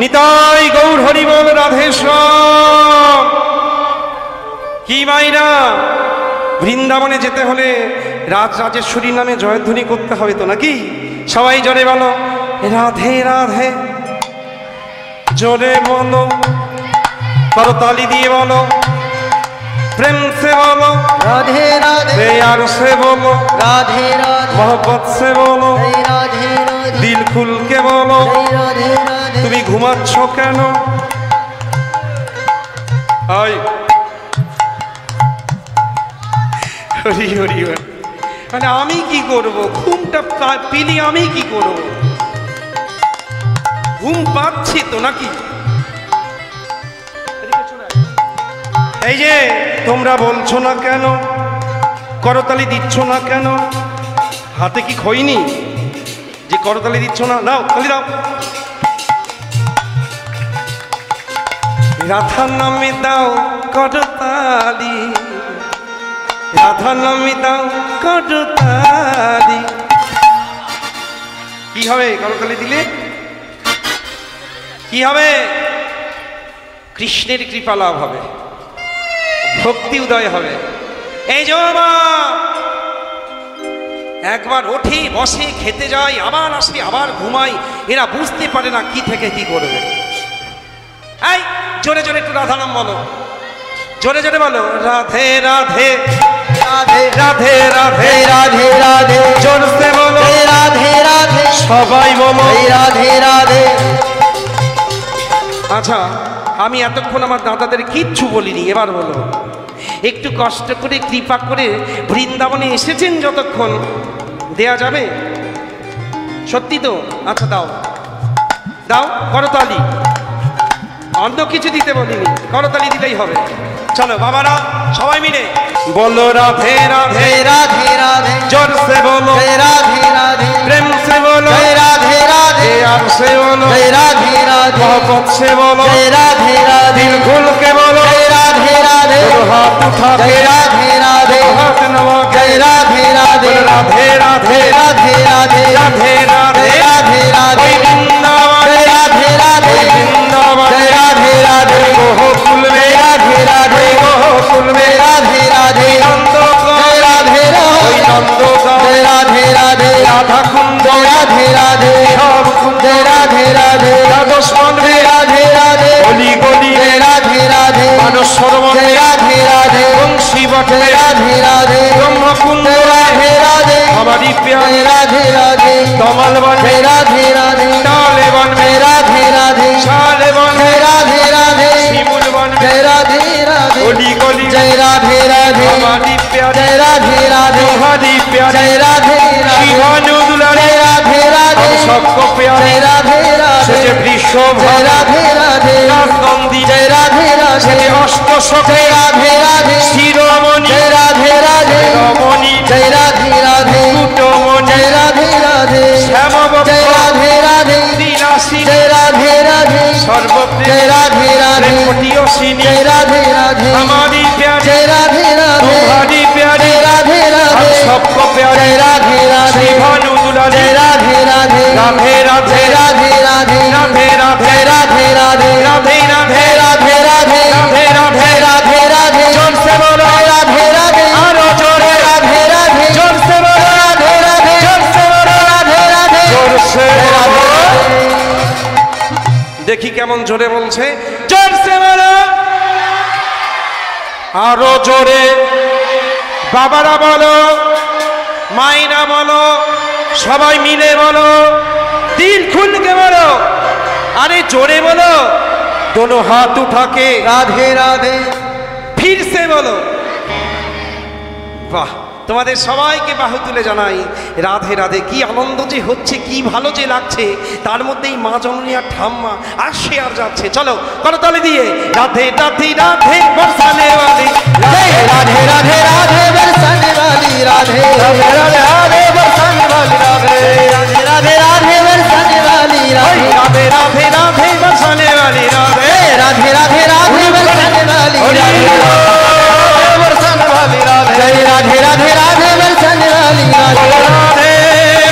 নিতাই গৌর হরি বল রাধেশ্বর। কি মাইরা, বৃন্দাবনে যেতে হলে রাজরাজেশ্বরীর নামে জয়ধ্বনি করতে হবে তো নাকি? সবাই জোরে বলো রাধে রাধে, জোরে বলো, করতালি দিয়ে বলো, प्रेम से बोलो राधे राधे, प्यार से बोलो राधे राधे, मोहब्बत से बोलो राधे राधे, दिल खुल के बोलो। राधे राधे। তুমি ঘুমাচ্ছ কেন? আয় হরি হরি হরি। মানে আমি কি করব? ঘুমটা পেলে আমি কি করব? ঘুম পাচ্ছি তো নাকি? এই যে তোমরা বলছো না কেন, করতালি দিচ্ছ না কেন? হাতে কি খইনি যে করতালি দিচ্ছ না? দাও তালি দাও। রাধার নামে দাও করতালি, রাধার নামে দাও করতালি। কি হবে করতালি দিলে? কি হবে? কৃষ্ণের কৃপা লাভ হবে, ভক্তি উদয় হবে। এই যে বাবা একবার ওঠে বসে খেতে যায়, আবার আসে আবার ঘুমায়, এরা বুঝতে পারে না কি থেকে কি করবে। এই জোরে জোরে একটু রাধা নাম বলো, জোরে জোরে বলো রাধে রাধে राधे রাধে রাধে राधे राधे, জোরসে বলো राधे राधे, সবাই বলো राधे राधे। আচ্ছা আমি এতক্ষণ আমার দাদাদের কিচ্ছু বলিনি, এবার বলো একটু কষ্ট করে কৃপা করে বৃন্দাবনে এসেছেন যতক্ষণ, দেয়া যাবে? সত্যি তো? আচ্ছা দাও দাও করতালি, অন্য কিছু দিতে বলিনি, করতালি দিলেই হবে। চলো বাবারা সবাই মিলে বলো রাধে রাধে राधे राधे, जोर से बोलो राधे राधे, प्रेम से बोलो राधे राधे, प्यार से बोलो राधे राधे, मोहब्बत से बोलो राधे राधे, दिल खुल के बोलो राधे राधे, हाथ उठा के राधे राधे, हाथ नवा के राधे राधे, बोलो राधे राधे राधे राधे, राधे राधे राधे राधे, ओए वृंदावन राधे राधे, ओए वृंदावन राधे राधे, गोकुल में राधे राधे, गोकुल में राधे राधे, नंदो का राधे ओए नंदो का राधे राधे, राधा कुंड राधे राधे, सब कुंड राधे राधे, राधस्वन में राधे राधे, गली गली राधे राधे, मानस सरोवर में राधे राधे, बंशी बट में राधे राधे, ब्रह्मकुंड राधे राधे, हमारी प्यारी राधे राधे, कमल वन में राधे राधे, डाले वन में राधे राधे, शाले वन में राधे राधे, शिमुल वन में राधे राधे, गली गली जय राधे राधे, हमारी प्यारी जय राधे राधे, हमारी प्यारी जय राधे राधे, शिवानु दुलारे जय राधे राधे, हम सबको प्यारे जय राधे राधे, से वृषभ जय राधे राधे, नंदी जय राधे राधे, से अष्ट सखे जय राधे राधे, शिरोमणि जय राधे राधे, रमणि जय राधे राधे, कुटमणि जय राधे राधे, श्यामभक्त जय राधे राधे, लीलासी जय राधे राधे, सर्वप्रिय जय राधे राधे, प्रेमटियोसिनी जय राधे राधे, हमारी प्यारी जय राधे राधे, तुम्हारी प्यारी जय राधे हम राधे, सबको प्यारे जय राधे राधे, शिवानु दुलारे जय राधे राधे, राधे राधे जय राधे राधे, राधे राधे जय राधे राधे, राधे राधे राधे राधे, राधे राधे राधे राधे, जोर से बोलो राधे राधे, आरो जोरे राधे राधे, जोर से बोलो राधे राधे, जोर से बोलो राधे राधे, जोर से राधे बोलो। দেখি কেমন জোরে বলছে, জোর সে বলো আরো জোরে, বাবারা বলো, মাইনা বলো, সবাই মিলে বলো, দিল খুল के বলো, अरे जोरे बोलो, दोनों हाथ उठा के राधे राधे, फिर से बोलो। বাহ, তোমাদের সবাইকে বাহু তুলে জানাই রাধে রাধে। কি আনন্দ যে হচ্ছে, কি ভালো যে লাগছে, তার মধ্যেই মা জননী আর ঠাম্মা আসছে আর যাচ্ছে। চলো করতালি দিয়ে রাধে রাধে রাধে বরসানে वाली राधे राधे राधे राधे बरसाने वाली राधे, राधे राधे राधे बरसाने वाली राधे राधे राधे राधे बरसाने वाली राधे, राधे राधे राधे बरसाने वाली राधे राधे राधे राधे बरसाने वाली राधे, बरसाने वाली राधे जय राधे राधे राधे बरसाने वाली राधे, राधे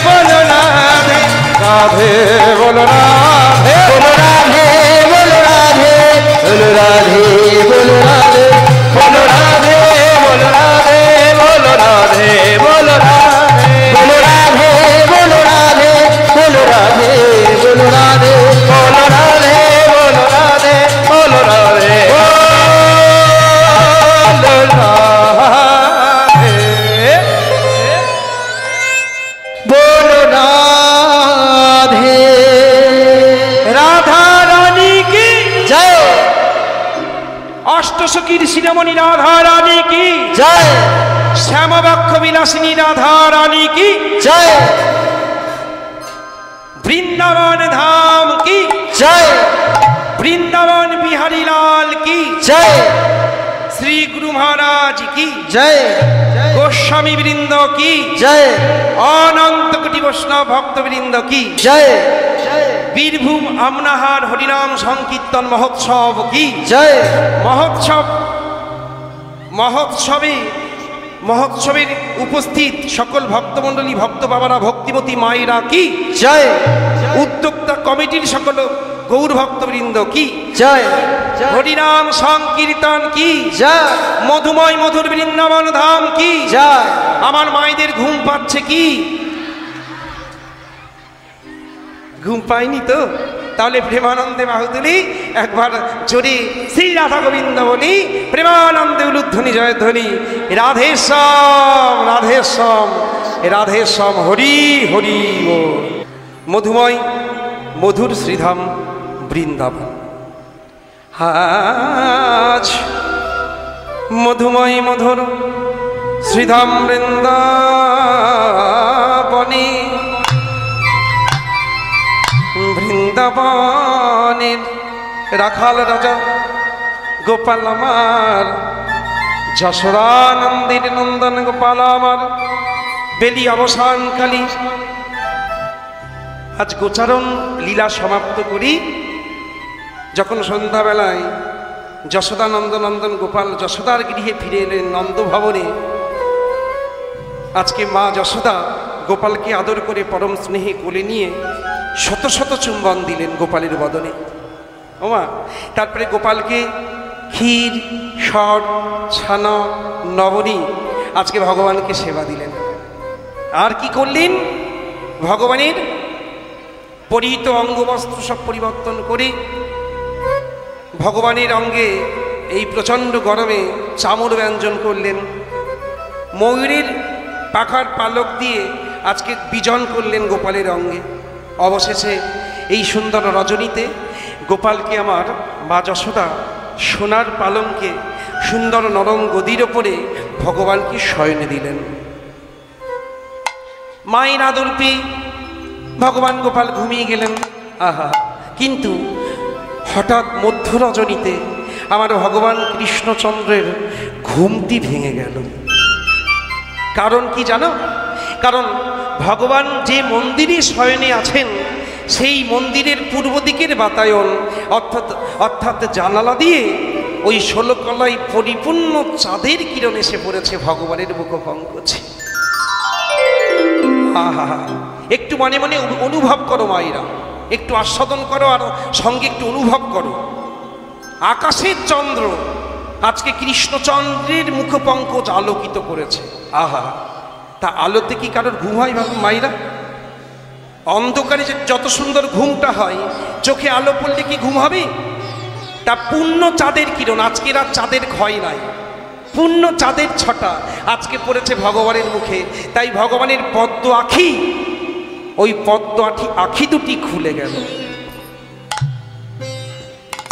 बोलो राधे राधे बोलो राधे बोलो राधे অষ্টসখীর শিরোমণি রাধা রানী কি জয় শ্যামবক্ষ বিলাসিনী রাধা রানী কি জয় বৃন্দাবন ধাম কি জয় বৃন্দাবন বিহারী লাল কি জয় শ্রী গুরু মহারাজ কি জয় গোস্বামী বৃন্দ কি জয় অনন্ত কোটি বৈষ্ণব ভক্তবৃন্দ কি জয় বীরভূম আমনাহার হরিনাম সংকীর্তন মহোৎসব কি জয় মহোৎসবের উপস্থিত সকল ভক্তমণ্ডলী ভক্ত বাবারা ভক্তিমতী মায়েরা কি জয় উদ্যোক্তা কমিটির সকল গৌর ভক্তবৃন্দ কি জয় হরিনাম সংকীর্তন কি জয় মধুময় মধুর বৃন্দাবন ধাম কি জয় আমার মায়েদের ঘুম পাচ্ছে কি ঘুম পাইনি তো তাহলে প্রেমানন্দে বাহুতুলি একবার জোরে শ্রী রাধা গোবিন্দ বলি প্রেমানন্দে উলুধ্বনি জয়ধ্বনি রাধেশ্যাম রাধেশ্যাম রাধেশ্যাম হরি হরি ও মধুময় মধুর শ্রীধাম বৃন্দাবন আজ মধুময় মধুর শ্রীধাম বৃন্দাবনে বৃন্দাবনের রাখাল রাজা গোপাল আমার যশোদানন্দের নন্দন গোপাল আমার বেলি অবসানকালী আজ গোচারণ লীলা সমাপ্ত করি যখন সন্ধ্যাবেলায় যশোদানন্দ নন্দন গোপাল যশোদার গৃহে ফিরে এলেন নন্দভবনে। আজকে মা যশোদা গোপালকে আদর করে পরম স্নেহে কোলে নিয়ে শত শত চুম্বন দিলেন গোপালের বদনে। ওমা তারপরে গোপালকে ক্ষীর সর ছানা নবনী আজকে ভগবানকে সেবা দিলেন। আর কি করলেন? ভগবানের পরিহিত অঙ্গবস্ত্র সব পরিবর্তন করে ভগবানের অঙ্গে এই প্রচণ্ড গরমে চামর ব্যঞ্জন করলেন। ময়ূরের পাখার পালক দিয়ে আজকে বিজন করলেন গোপালের অঙ্গে। অবশেষে এই সুন্দর রজনীতে গোপালকে আমার মা যশোদা সোনার পালঙ্কে সুন্দর নরম গদির ওপরে ভগবানকে শয়নে দিলেন। মায়ের আদর পেয়ে ভগবান গোপাল ঘুমিয়ে গেলেন। আহা, কিন্তু হঠাৎ মধ্য রজনীতে আমার ভগবান কৃষ্ণচন্দ্রের ঘুমটি ভেঙে গেল। কারণ কি জানো? কারণ ভগবান যে মন্দিরে শয়নে আছেন সেই মন্দিরের পূর্ব দিকের বাতায়ন অর্থাৎ জানালা দিয়ে ওই 16 কলায় পরিপূর্ণ চাঁদের কিরণ এসে পড়েছে ভগবানের মুখপঙ্কজে। আহা, একটু মনে মনে অনুভব করো মায়েরা, একটু আস্বাদন করো আর সঙ্গে একটু অনুভব করো। আকাশের চন্দ্র আজকে কৃষ্ণচন্দ্রের মুখপঙ্কজ আলোকিত করেছে। আহা, তা আলোতে কি কারোর ঘুম হয় মায়েরা? অন্ধকারে যে যত সুন্দর ঘুমটা হয়, চোখে আলো পড়লে কি ঘুম হবে? তা পূর্ণ চাঁদের কিরণ, আজকের আর চাঁদের ক্ষয় নাই, পূর্ণ চাঁদের ছটা আজকে পড়েছে ভগবানের মুখে। তাই ভগবানের পদ্ম আখি, ওই পদ্ম আখি দুটি খুলে গেল।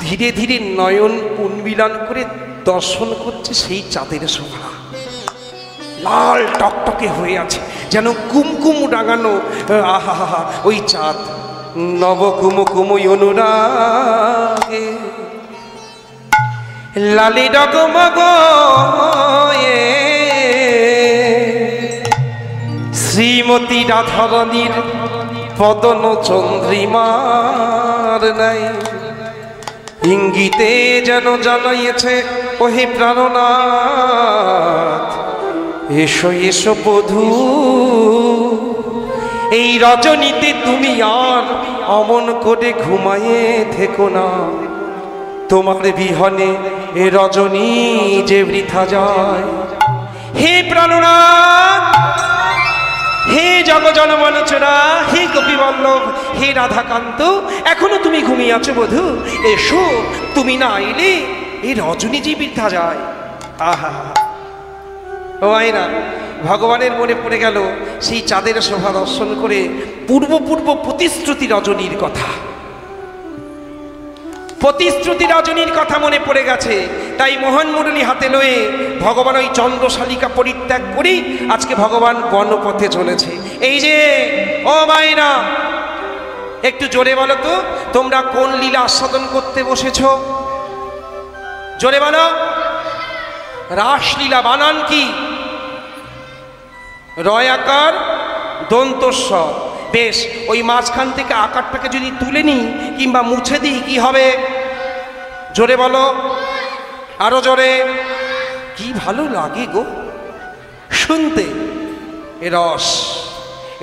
ধীরে ধীরে নয়ন উন্মিলন করে দর্শন করছে সেই চাঁদের শোভা। লাল টকটকে হয়ে আছে, যেন কুমকুম রাঙানো। আহা, ওই চাঁদ নব কুমকুম অনুরাগে লালি ডগমগ শ্রীমতী রাধারানীর পদন চন্দ্রিমার নাই ইঙ্গিতে যেন জানাইয়েছে, ওহে প্রাণনাথ এসো এসো বধূ, এই রজনীতে তুমি আর অমন করে ঘুমায়ে থেকো না, তোমার বিহনে এ রজনী যে বৃথা যায়। হে প্রাণনাথ, হে জগজনমনচরা, হে গোপীবল্লভ, হে রাধাকান্ত, এখনো তুমি ঘুমিয়ে আছো বধূ, এসো, তুমি না এলে এই রজনী যে বৃথা যায়। আহা, ও আয়না, ভগবানের মনে পড়ে গেল সেই চাঁদের শোভা দর্শন করে পূর্ব প্রতিশ্রুতি রজনীর কথা, প্রতিশ্রুতি রজনীর কথা মনে পড়ে গেছে। তাই মোহন মুরলী হাতে লয়ে ভগবান ওই চন্দ্রশালিকা পরিত্যাগ করি আজকে ভগবান বনপথে চলেছে। এই যে ও মায়েরা, একটু জোরে বলো তো, তোমরা কোন লীলা আস্বাদন করতে বসেছ? জোরে বলো। রাসলীলা। বানান কি? রয় আকার দন্তস্ব। বেশ, ওই মাঝখান থেকে আকারটাকে যদি তুলে নিই কিংবা মুছে দিই কি হবে? জোরে বলো, আরো জোরে। কি ভালো লাগে গো শুনতে। এ রস,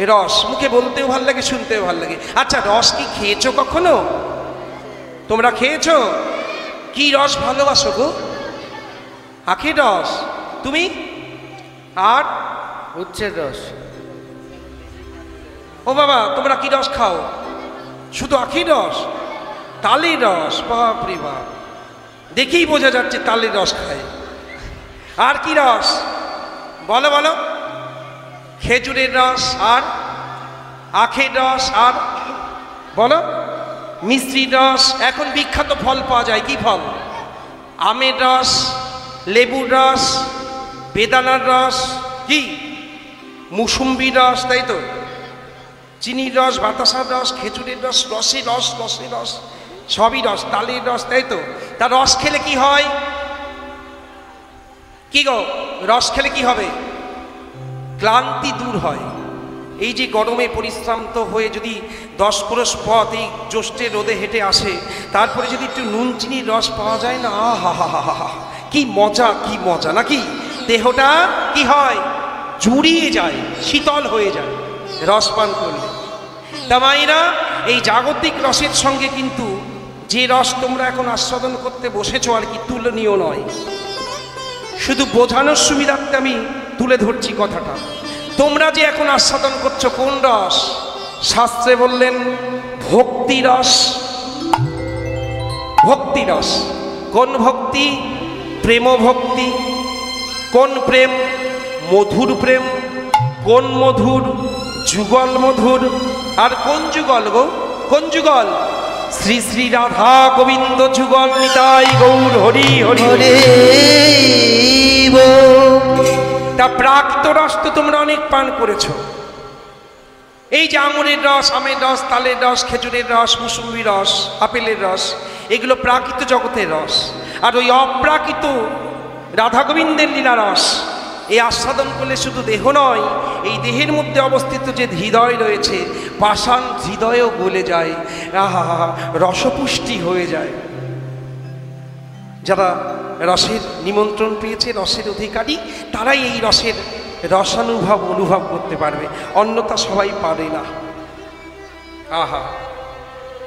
এ রস মুখে বলতেও ভাল লাগে, শুনতেও ভাল লাগে। আচ্ছা, রস কি খেয়েছো কখনো? তোমরা খেয়েছো? কি রস ভালোবাসো গো? আখের রস। তুমি? আর উচ্ছের রস। ও বাবা, তোমরা কি রস খাও? শুধু আখের রস? তালের রস? বাপরে বাপ, দেখেই বোঝা যাচ্ছে তালের রস খায়। আর কি রস বলো বলো? খেজুরের রস, আর আখের রস, আর বলো মিশ্রির রস। এখন বিখ্যাত ফল পাওয়া যায়, কি ফল? আমের রস, লেবুর রস, বেদানার রস, কি মুসুম্বির রস, তাই তো? চিনির রস, বাতাসার রস, খেজুরের রস, রসের রস, রসের রস, সবই রস, তালের রস, তাই তো? তার রস খেলে কি হয়? কি গো, রস খেলে কি হবে? ক্লান্তি দূর হয়। এই যে গরমে পরিশ্রান্ত হয়ে যদি 10 ক্রোশ পথ এই জ্যৈষ্ঠের রোদে হেঁটে আসে, তারপরে যদি একটু নুন চিনির রস পাওয়া যায় না, হা হা হা হা, কি মজা, কি মজা নাকি? দেহটা কি হয়? জুড়িয়ে যায়, শীতল হয়ে যায় রস পান করলে। তা মায়েরা, এই জাগতিক রসের সঙ্গে কিন্তু যে রস তোমরা এখন আস্বাদন করতে বসেছো আর কি তুলনীয় নয়। শুধু বোঝানোর সুবিধার্থে আমি তুলে ধরছি কথাটা। তোমরা যে এখন আস্বাদন করছো কোন রস? শাস্ত্রে বললেন ভক্তি রস। ভক্তি রস। কোন ভক্তি? প্রেম ভক্তি। কোন প্রেম? মধুর প্রেম। কোন মধুর? যুগল মধুর। আর কোন যুগল গো? কোন যুগল? শ্রী শ্রী রাধা গোবিন্দ যুগল নিতাই গৌর হরি হরি হরি। তা প্রাকৃত রস তো তোমরা অনেক পান করেছো। এই যে আঙুরের রস, আমের রস, তালের রস, খেজুরের রস, মুসুম্বি রস, আপেলের রস, এগুলো প্রাকৃত জগতের রস। আর ওই অপ্রাকৃত রাধা গোবিন্দের লীলা রস এই আস্বাদন করলে শুধু দেহ নয়, এই দেহের মধ্যে অবস্থিত যে হৃদয় রয়েছে, পাষাণ হৃদয়ও গলে যায়, আহা রসপুষ্টি হয়ে যায়। যারা রসের নিমন্ত্রণ পেয়েছে, রসের অধিকারী, তারাই এই রসের রসানুভব অনুভব করতে পারবে, অন্যথা সবাই পারে না। আহা,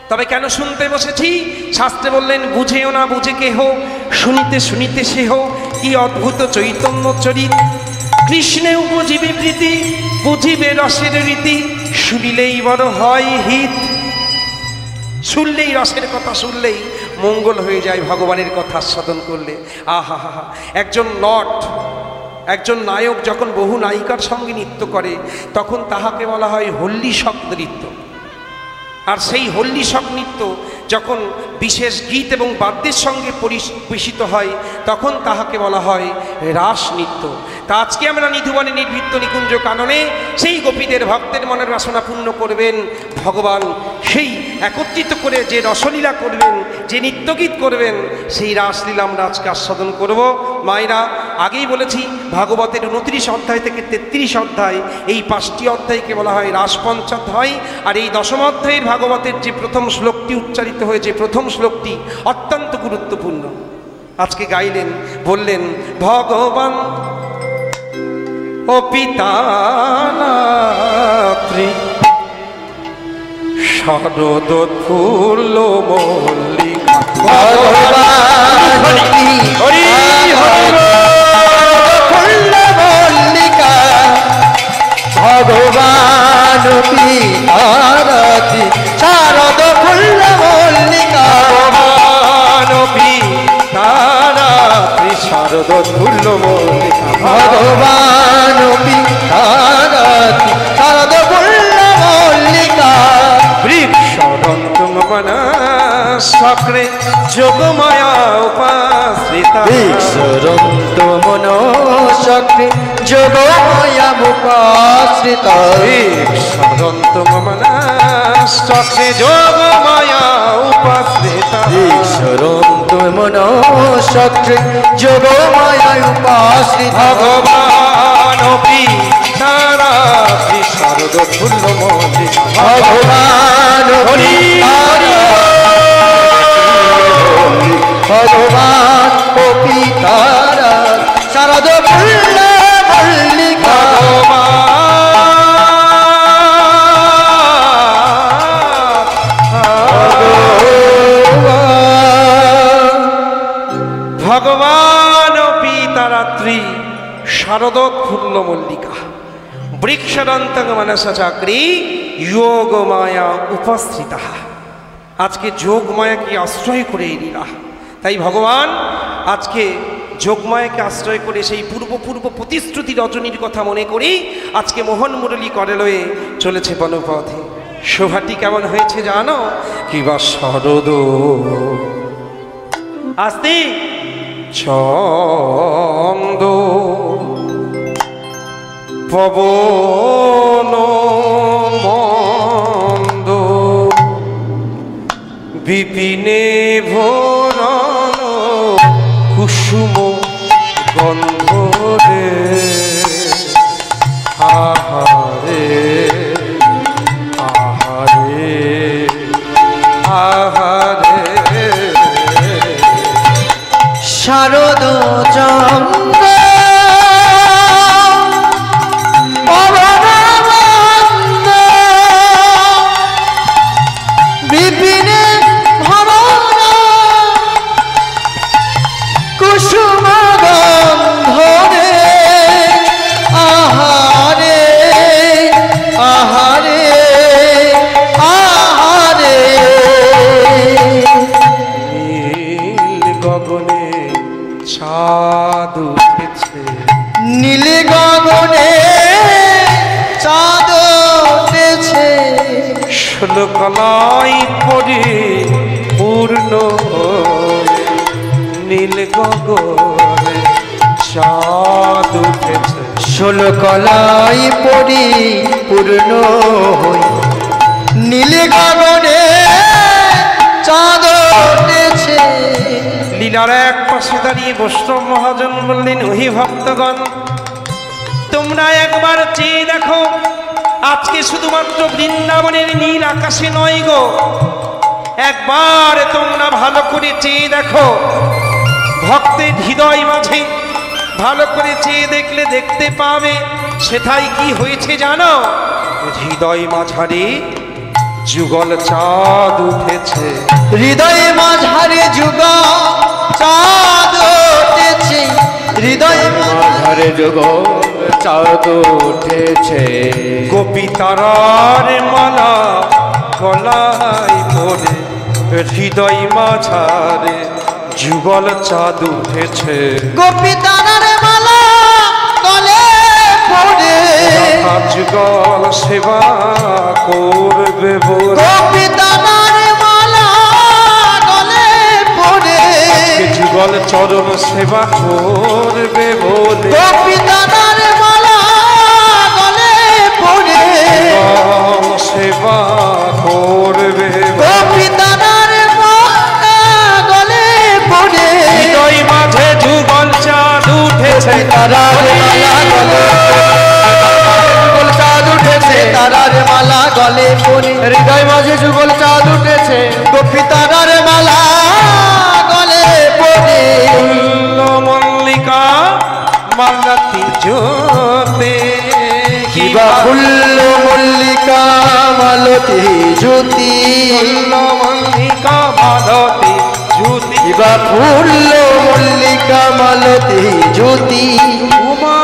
তবে কেন শুনতে বসেছি? শাস্ত্রে বললেন বুঝেও না বুঝে কেহ, শুনিতে শুনিতে সেহ, কি অদ্ভুত চৈতন্য চরিত। কৃষ্ণে উপজীবে প্রীতি, বুঝিবে রসের রীতি, শুনিলেই বড় হয় হিত। শুনলেই রসের কথা, শুনলেই মঙ্গল হয়ে যায় ভগবানের কথা আস্বাদন করলে। আহা হা হা। একজন নট, একজন নায়ক যখন বহু নায়িকার সঙ্গে নৃত্য করে, তখন তাহাকে বলা হয় হল্লীশক নৃত্য। আর সেই হল্লীশক নৃত্য যখন বিশেষ গীত এবং বাদ্যের সঙ্গে পরিবেশিত হয়, তখন তাহাকে বলা হয় রাস নৃত্য। তা আজকে আমরা নিধুবনে নির্বৃত্ত নিকুঞ্জ কাননে সেই গোপীদের ভক্তের মনের বাসনা পূর্ণ করবেন ভগবান, সেই একত্রিত করে যে রসলীলা করবেন, যে নৃত্যগীত করবেন, সেই রাসলীলা আমরা আজকে আস্বাদন করব। মায়েরা, আগেই বলেছি ভাগবতের 29 অধ্যায় থেকে 33 অধ্যায়, এই 5টি অধ্যায়কে বলা হয় রাসপঞ্চাধ্যায়। আর এই 10ম অধ্যায়ের ভাগবতের যে প্রথম শ্লোকটি উচ্চারিত হয়েছে, প্রথম শ্লোকটি অত্যন্ত গুরুত্বপূর্ণ। আজকে গাইলেন, বললেন ভগবান ও পিতা শরদ ফুল মল্লিকা, ভগবান পিতারতি শারদ ফুল্ল মল্লিকা, ভগবান পিতারতি শারদ ফুল মল্লিকা, ভগবান পিতারতি শারদ ফুল্ল মল্লিকা, বৃক্ষদন্তং বনস্পতি চক্রে যোগমায়া উপাশ্রিতা ঈশ্বরন্ত মনচক্রে যোগমায়া উপাশ্রিত ঈশ্বরন্ত মনশ্চক্রে যোগমায়া উপাশ্রিতা ঈশ্বরন্ত মনচক্রে যোগমায়া উপাশ্রিত ভগবান পিতারা শারদ ফুল্ল মল্লিকা ভগবান ভগবান ও পিতারা শারদ ফুল্ল মল্লিকা ভগবান ও পিতারাত্রি শারদোৎফুল্ল মল্লিকা বৃক্ষদন্তং মনসা চাকরি যোগমায়া উপস্থিতা। আজকে যোগমায়াকে আশ্রয় করে এলিরা, তাই ভগবান আজকে যোগমায়াকে আশ্রয় করে সেই পূর্ব প্রতিশ্রুতি রজনীর কথা মনে করেই আজকে মোহন মুরলী করে লয়ে চলেছে বনপথে। শোভাটি কেমন হয়েছে জানো? কিবা শরদ আস্তে ছন্দ পবন মন্দ বিপিনে ভরণ কুসুম গন্ধরে আহারে আহারে আহারে শারদ চন্দ্র বিপিনে ভরণ কুসুম গন্ধরে আহারে আহারে আহারে নীল গগনে চাঁদ উঠেছে নীল গগনে চাঁদ উঠেছে ষোলকলাই পরে পূর্ণ নীল গগনে চাঁদ উঠেছে ষোলকলাই পরি পূর্ণ হই নীল গগনে চাঁদ উঠেছে। লীলার এক পাশে দাঁড়িয়ে বৈষ্ণব মহাজন বললেন, ওহি ভক্তগণ, তোমরা একবার চেয়ে দেখো, আজকে শুধুমাত্র বৃন্দাবনের নীল আকাশে নয় গো, একবার তোমরা ভালো করে চেয়ে দেখো ভক্তের হৃদয় মাঝে। ভালো করে চেয়ে দেখলে দেখতে পাবে সেটাই কি হয়েছে জানো? হৃদয় মাঝারে যুগল চাঁদ উঠেছে। হৃদয় মাঝারে যুগ চাঁদ উঠেছে হৃদয় মাঝারে যুগ চাঁদ উঠেছে। গোপী তারার মালা গলায় পড়ে হৃদয় মাঝারে যুগল চাঁদ উঠেছে। গোপী তারার মালা গলে পড়ে যুগল সেবা করবে বলে। গোপী তারার মালা গলে পড়ে যুগল চরণ সেবা করবে বলে। গোপী তারার মালা গলে পড়ে সেবা করবে গোপী তারার মালা গলে পড়ে হৃদয় মাঝে যুগল চাঁদ উঠেছে। তারার মালা গলে যুগল চাঁদ উঠেছে তারার মালা গলে পড়ে হৃদয় মাঝে যুগল চাঁদ উঠেছে গোপী তারার মালা গলে পড়ে মল্লিকা মালতী জ্যোতে কিবা ফুল্ল মল্লিকা মালতী জ্যোতি মল্লিকা মালতী জ্যোতি কিবা ফুল্ল মল্লিকা মালতী জ্যোতি উমা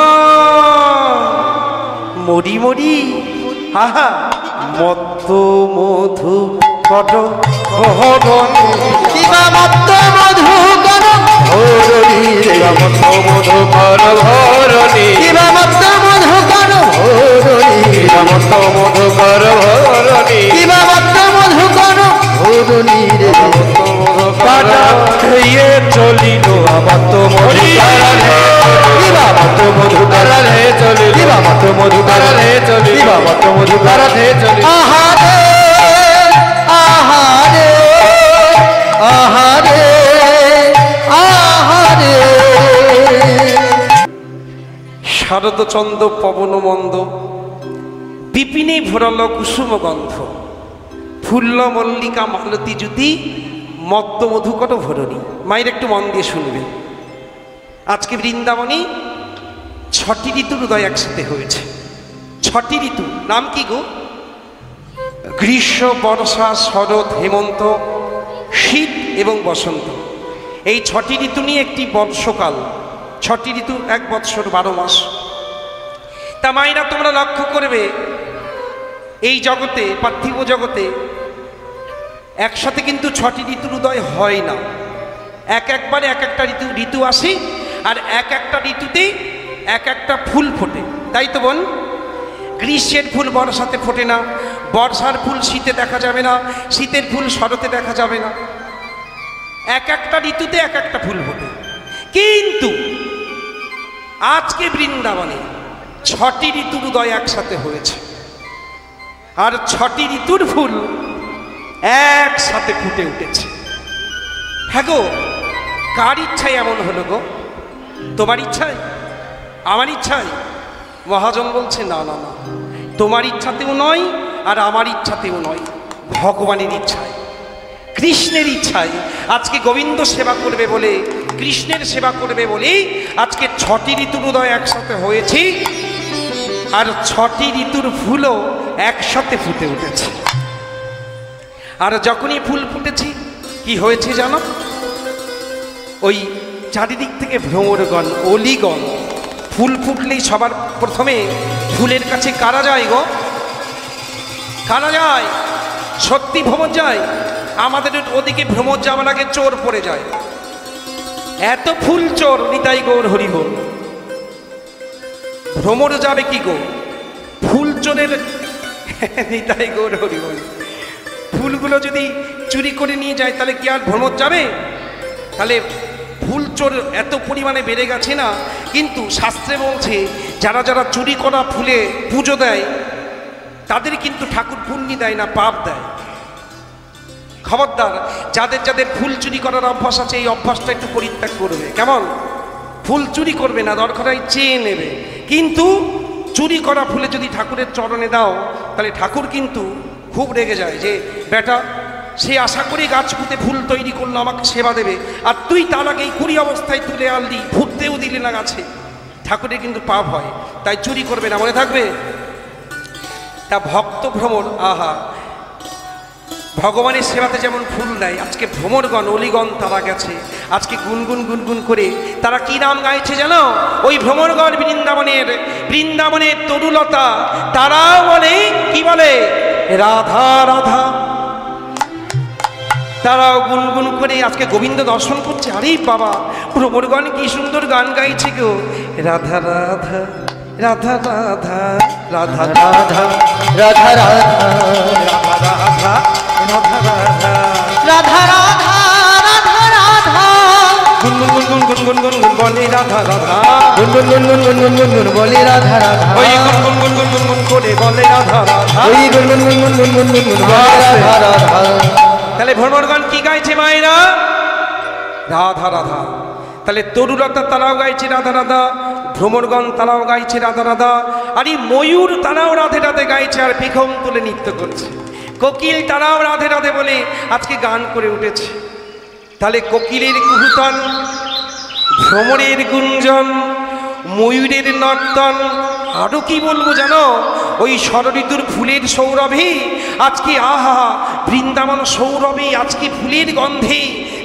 মরি মরি হাহা মত্ত মধু কট গহন কিবা মত্ত মধু কর ভরণী কিবা মত্ত মধু কর ভরণী কিবা মত্ত মধু কর ভরণী কিবা মত্ত মধু কর ভরণী কিবা মত্ত মধু কর ভরণী রে শরদচন্দ পবন মন্দ, বিপিনে ভরল কুসুম গন্ধ, ফুল্ল মল্লিকা মালতী জ্যোতি, মদ্য মধুকট ভরণী। মায়ের একটু মন দিয়ে শুনবে। আজকে বৃন্দাবনে 6টি ঋতুর উদয় একসাথে হয়েছে। 6টি ঋতু নাম কি গো? গ্রীষ্ম, বর্ষা, শরৎ, হেমন্ত, শীত এবং বসন্ত। এই 6টি ঋতু নিয়ে একটি বর্ষকাল। 6টি ঋতু 1 বৎসর, 12 মাস। তা মায়েরা তোমরা লক্ষ্য করবে, এই জগতে, পার্থিব জগতে একসাথে কিন্তু 6টি ঋতুর উদয় হয় না। একবারে এক একটা ঋতু আসে, আর এক একটা ঋতুতে এক একটা ফুল ফোটে, তাই তো বোন? গ্রীষ্মের ফুল বর্ষাতে ফোটে না, বর্ষার ফুল শীতে দেখা যাবে না, শীতের ফুল শরতে দেখা যাবে না। এক একটা ঋতুতে এক একটা ফুল ফোটে। কিন্তু আজকে বৃন্দাবনে 6টি ঋতুর উদয় একসাথে হয়েছে, আর 6টি ঋতুর ফুল একসাথে ফুটে উঠেছে। হ্যাঁ গো, কার ইচ্ছায় এমন হলো গো? তোমার ইচ্ছায়? আমার ইচ্ছায়? মহাজন বলছে না না না, তোমার ইচ্ছাতেও নয়, আর আমার ইচ্ছাতেও নয়, ভগবানের ইচ্ছায়, কৃষ্ণের ইচ্ছায়। আজকে গোবিন্দ সেবা করবে বলে, কৃষ্ণের সেবা করবে বলে আজকে 6টি ঋতুর উদয় একসাথে হয়েছে, আর 6টি ঋতুর ফুলও একসাথে ফুটে উঠেছে। আর যখনই ফুল ফুটেছে কি হয়েছে জানো? ওই চারিদিক থেকে ভ্রমরগণ, অলিগণ। ফুল ফুটলেই সবার প্রথমে ফুলের কাছে কারা যায় গো? কারা যায়? সত্যি ভ্রমর যায়? আমাদের ওদিকে ভ্রমর যাওয়ার আগে চোর পড়ে যায়। এত ফুল চোর, নিতাই গৌর হরিবল। ভ্রমর যাবে কি গো? ফুল চোরের নিতাই গৌর হরিবল। ফুলগুলো যদি চুরি করে নিয়ে যায় তাহলে কি আর ভ্রমর যাবে? তাহলে ফুল চোর এত পরিমাণে বেড়ে গেছে না। কিন্তু শাস্ত্রে বলছে যারা যারা চুরি করা ফুলে পুজো দেয় তাদের কিন্তু ঠাকুর পুণ্যি দেয় না, পাপ দেয়। খবরদার, যাদের যাদের ফুল চুরি করার অভ্যাস আছে এই অভ্যাসটা একটু পরিত্যাগ করবে। কেমন? ফুল চুরি করবে না, দরকার হয় চেয়ে নেবে। কিন্তু চুরি করা ফুলে যদি ঠাকুরের চরণে দাও তাহলে ঠাকুর কিন্তু খুব রেগে যায় যে বেটা, সে আশা করি গাছ পুঁতে ফুল তৈরি করলো আমাকে সেবা দেবে, আর তুই তার আগেই কুড়ি অবস্থায় তুলে আনলি, ফুটতেও দিলি না গাছে। ঠাকুরের কিন্তু পাপ হয়, তাই চুরি করবে না, মনে থাকবে। তা ভক্ত ভ্রমর, আহা, ভগবানের সেবাতে যেমন ফুল দেয়, আজকে ভ্রমরগণ, অলিগণ তারা গেছে আজকে গুনগুন গুনগুন করে। তারা কি নাম গাইছে জানো? ওই ভ্রমরগণ বৃন্দাবনের তরুলতা, তারা বলে কি বলে? রাধা রাধা। তারাও গুনগুন করে আজকে গোবিন্দ দর্শন করছে। আরে বাবা, ভ্রমরগণ কি সুন্দর গান গাইছে গো। রাধা রাধা রাধা রাধা রাধা রাধা রাধা রাধা রাধা রাধা রাধা রাধা রাধা রাধা রাধা রাধা গুনগুন গুনগুন গুনগুন গুনগুন বলে রাধা রাধা, গুনগুন গুনগুন গুনগুন গুনগুন বলে রাধা রাধা, ওই গুনগুন গুনগুন গুনগুন করে বলে রাধা রাধা, ওই গুনগুন গুনগুন গুনগুন গুনগুন বলে রাধা রাধা। তাহলে ভ্রমরগণ কি গাইছে মায়েরা? রাধা রাধা। তাহলে তরুলতা তারাও গাইছে রাধা রাধা, ভ্রমরগণ তারাও গাইছে রাধা রাধা, আর এই ময়ূর তারাও রাধে রাধে গাইছে আর পেখম তুলে নৃত্য করছে। কোকিল তারাও রাধে রাধে বলে আজকে গান করে উঠেছে। তাহলে কোকিলের কুহুতন, ভ্রমরের গুঞ্জন, ময়ূরের নর্তন, আরও কি বলবো জানো? ওই ষড়ঋতুর ফুলের সৌরভে আজকে আহা, বৃন্দাবন সৌরভে আজকে ফুলের গন্ধে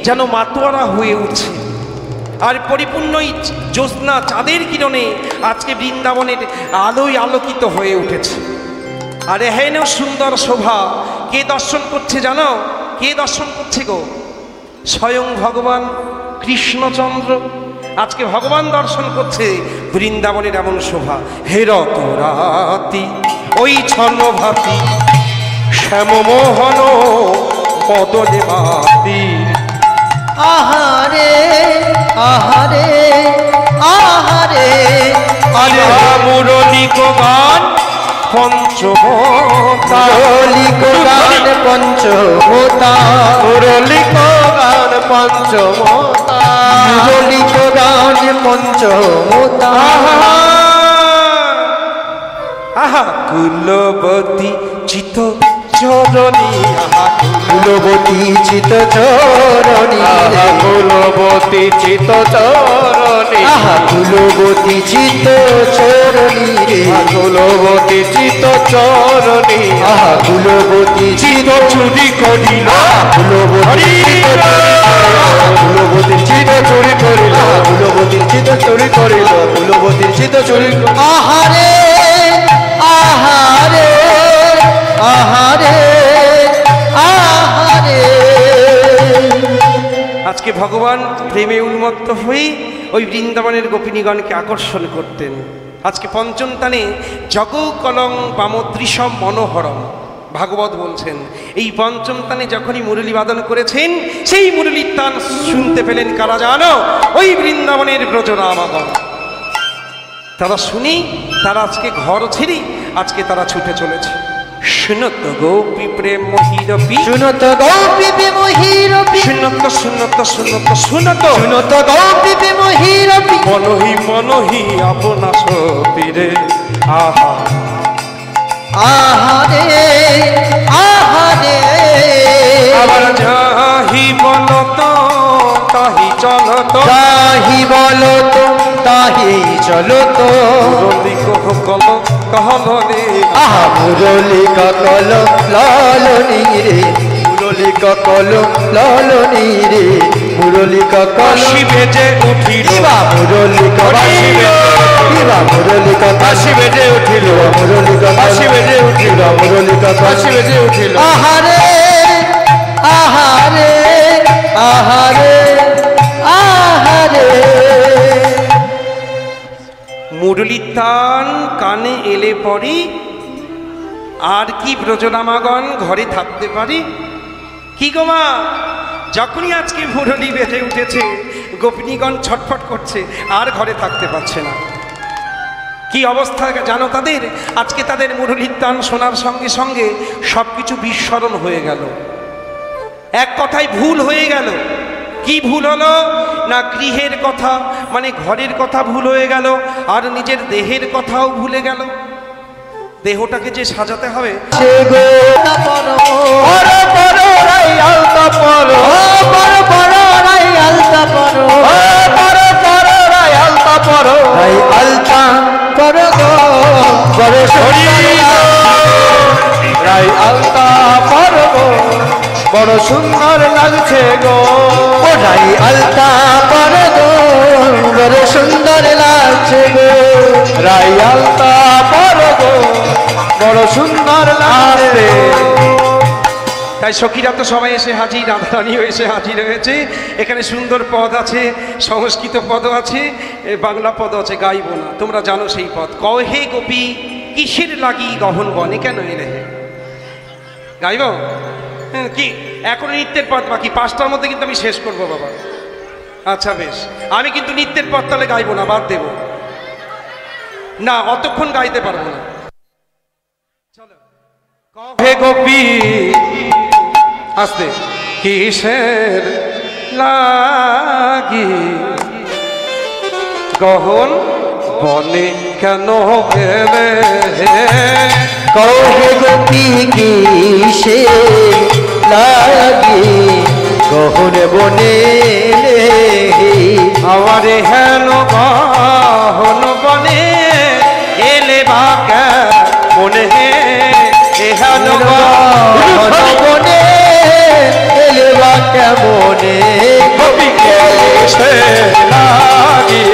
যেন মাতোয়ারা হয়ে উঠছে। আর পরিপূর্ণ জ্যোৎস্না চাঁদের কিরণে আজকে বৃন্দাবনের আলোয় আলোকিত হয়ে উঠেছে। আর হেন সুন্দর শোভা কে দর্শন করছে জানো? কে দর্শন করছে গো? স্বয়ং ভগবান কৃষ্ণচন্দ্র আজকে ভগবান দর্শন করছে বৃন্দাবনের এমন শোভা। হেরত রাতি ওই ছন্নভাতি শ্যামমোহন বদনে মাতি। আহারে আহারে আহারে মুরলিক গান পঞ্চমতা, মুরলিক গান পঞ্চমতা, মুরলিক গান পঞ্চমতা, মুরলিক গান পঞ্চমতা। আহা কুলবতী চিত চরণী, আহা কুলবতী চিত চরণী, আহা কুলবতী চিত চরণী, আহা কুলবতী চিত চরণী রে, কুলবতী চিত চরণী, আহা কুলবতী চিত চুরি করিল, কুলবতী কুলবতীর চিত চুরি করিল, কুলবতীর চিত চুরি করিল, কুলবতীর চিত চুরি। আহারে আহারে আহারে আহারে। আজকে ভগবান প্রেমে উন্মত্ত হয়ে ওই বৃন্দাবনের গোপিনীগণকে আকর্ষণ করতেন। আজকে পঞ্চম তানে জগকলং বামদৃশম মনোহরম, ভাগবত বলছেন এই পঞ্চম তানে যখনই মুরলী বাদন করেছেন, সেই মুরলীর তান শুনতে পেলেন কারা জানো? ওই বৃন্দাবনের ব্রজরামাগণ। তারা শুনি, তারা আজকে ঘর ছেড়ে আজকে তারা ছুটে চলেছে। শুনত গোপী প্রেম মহিরপি, শুনত গোপী মহিরপি, শুনত শুনত শুনত শুনত শুনত গোপী মহিরপি, মনহি মনহি আপনা সপিরে, আহা আহারে আহারে। আবার যাহি বলত তাহি চলত, তাহি বলো তো তাহি চলো তো, মুরলী কল कहलने आहा मुरली ककल लालनी रे मुरली ककल लालनी रे मुरली ककल बेजे उठिल इबा मुरली इबा मुरली काशी बेजे उठिल मुरली काशी बेजे उठिल मुरली काशी बेजे उठिल आहारे आहारे आहारे आहारे मुरली तान काने एले पड़ी আর কি ব্রজরামাগণ ঘরে থাকতে পারি কি গো মা যখনই আজকে মুরলি বেজে উঠেছে গোপিনীগণ ছটফট করছে আর ঘরে থাকতে পারছে না কি অবস্থা জানো তাদের আজকে তাদের মুরলির তান শোনার সঙ্গে সঙ্গে সবকিছু বিস্মরণ হয়ে গেল এক কথায় ভুল হয়ে গেল কি ভুল হলো না গৃহের কথা মানে ঘরের কথা ভুল হয়ে গেল আর নিজের দেহের কথাও ভুলে গেল দেহটাকে যে সাজাতে হবে বড় সুন্দর লাগছে গো রাই আলতা পর গো বড় সুন্দর লাগছে গো রাই আলতা পর গো বড় সুন্দর লাগছে তাই সখীরা তো সবাই এসে হাজির রাধারানীও এসে হাজির হয়েছে এখানে সুন্দর পদ আছে সংস্কৃত পদও আছে বাংলা পদ আছে গাইব না তোমরা জানো সেই পদ কহে গোপী কিসের লাগি গহন বনে কেন এলে গাইব কি এখন নৃত্যের পথ বাকি 5টার মধ্যে কিন্তু আমি শেষ করব বাবা আচ্ছা বেশ আমি কিন্তু নৃত্যের পথ তাহলে গাইবো না বাদ দেব না অতক্ষণ গাইতে পারবো না চলো কহে গোপী আস্তে কিসের লাগি গহন বনে কেন এলে কহে গোপী কিসে লাগি গহন বনে আমারে হেন গহন বনে এলে বা মনে হেন গহন বনে এলে বা কেমনে গোপীকে সে লাগি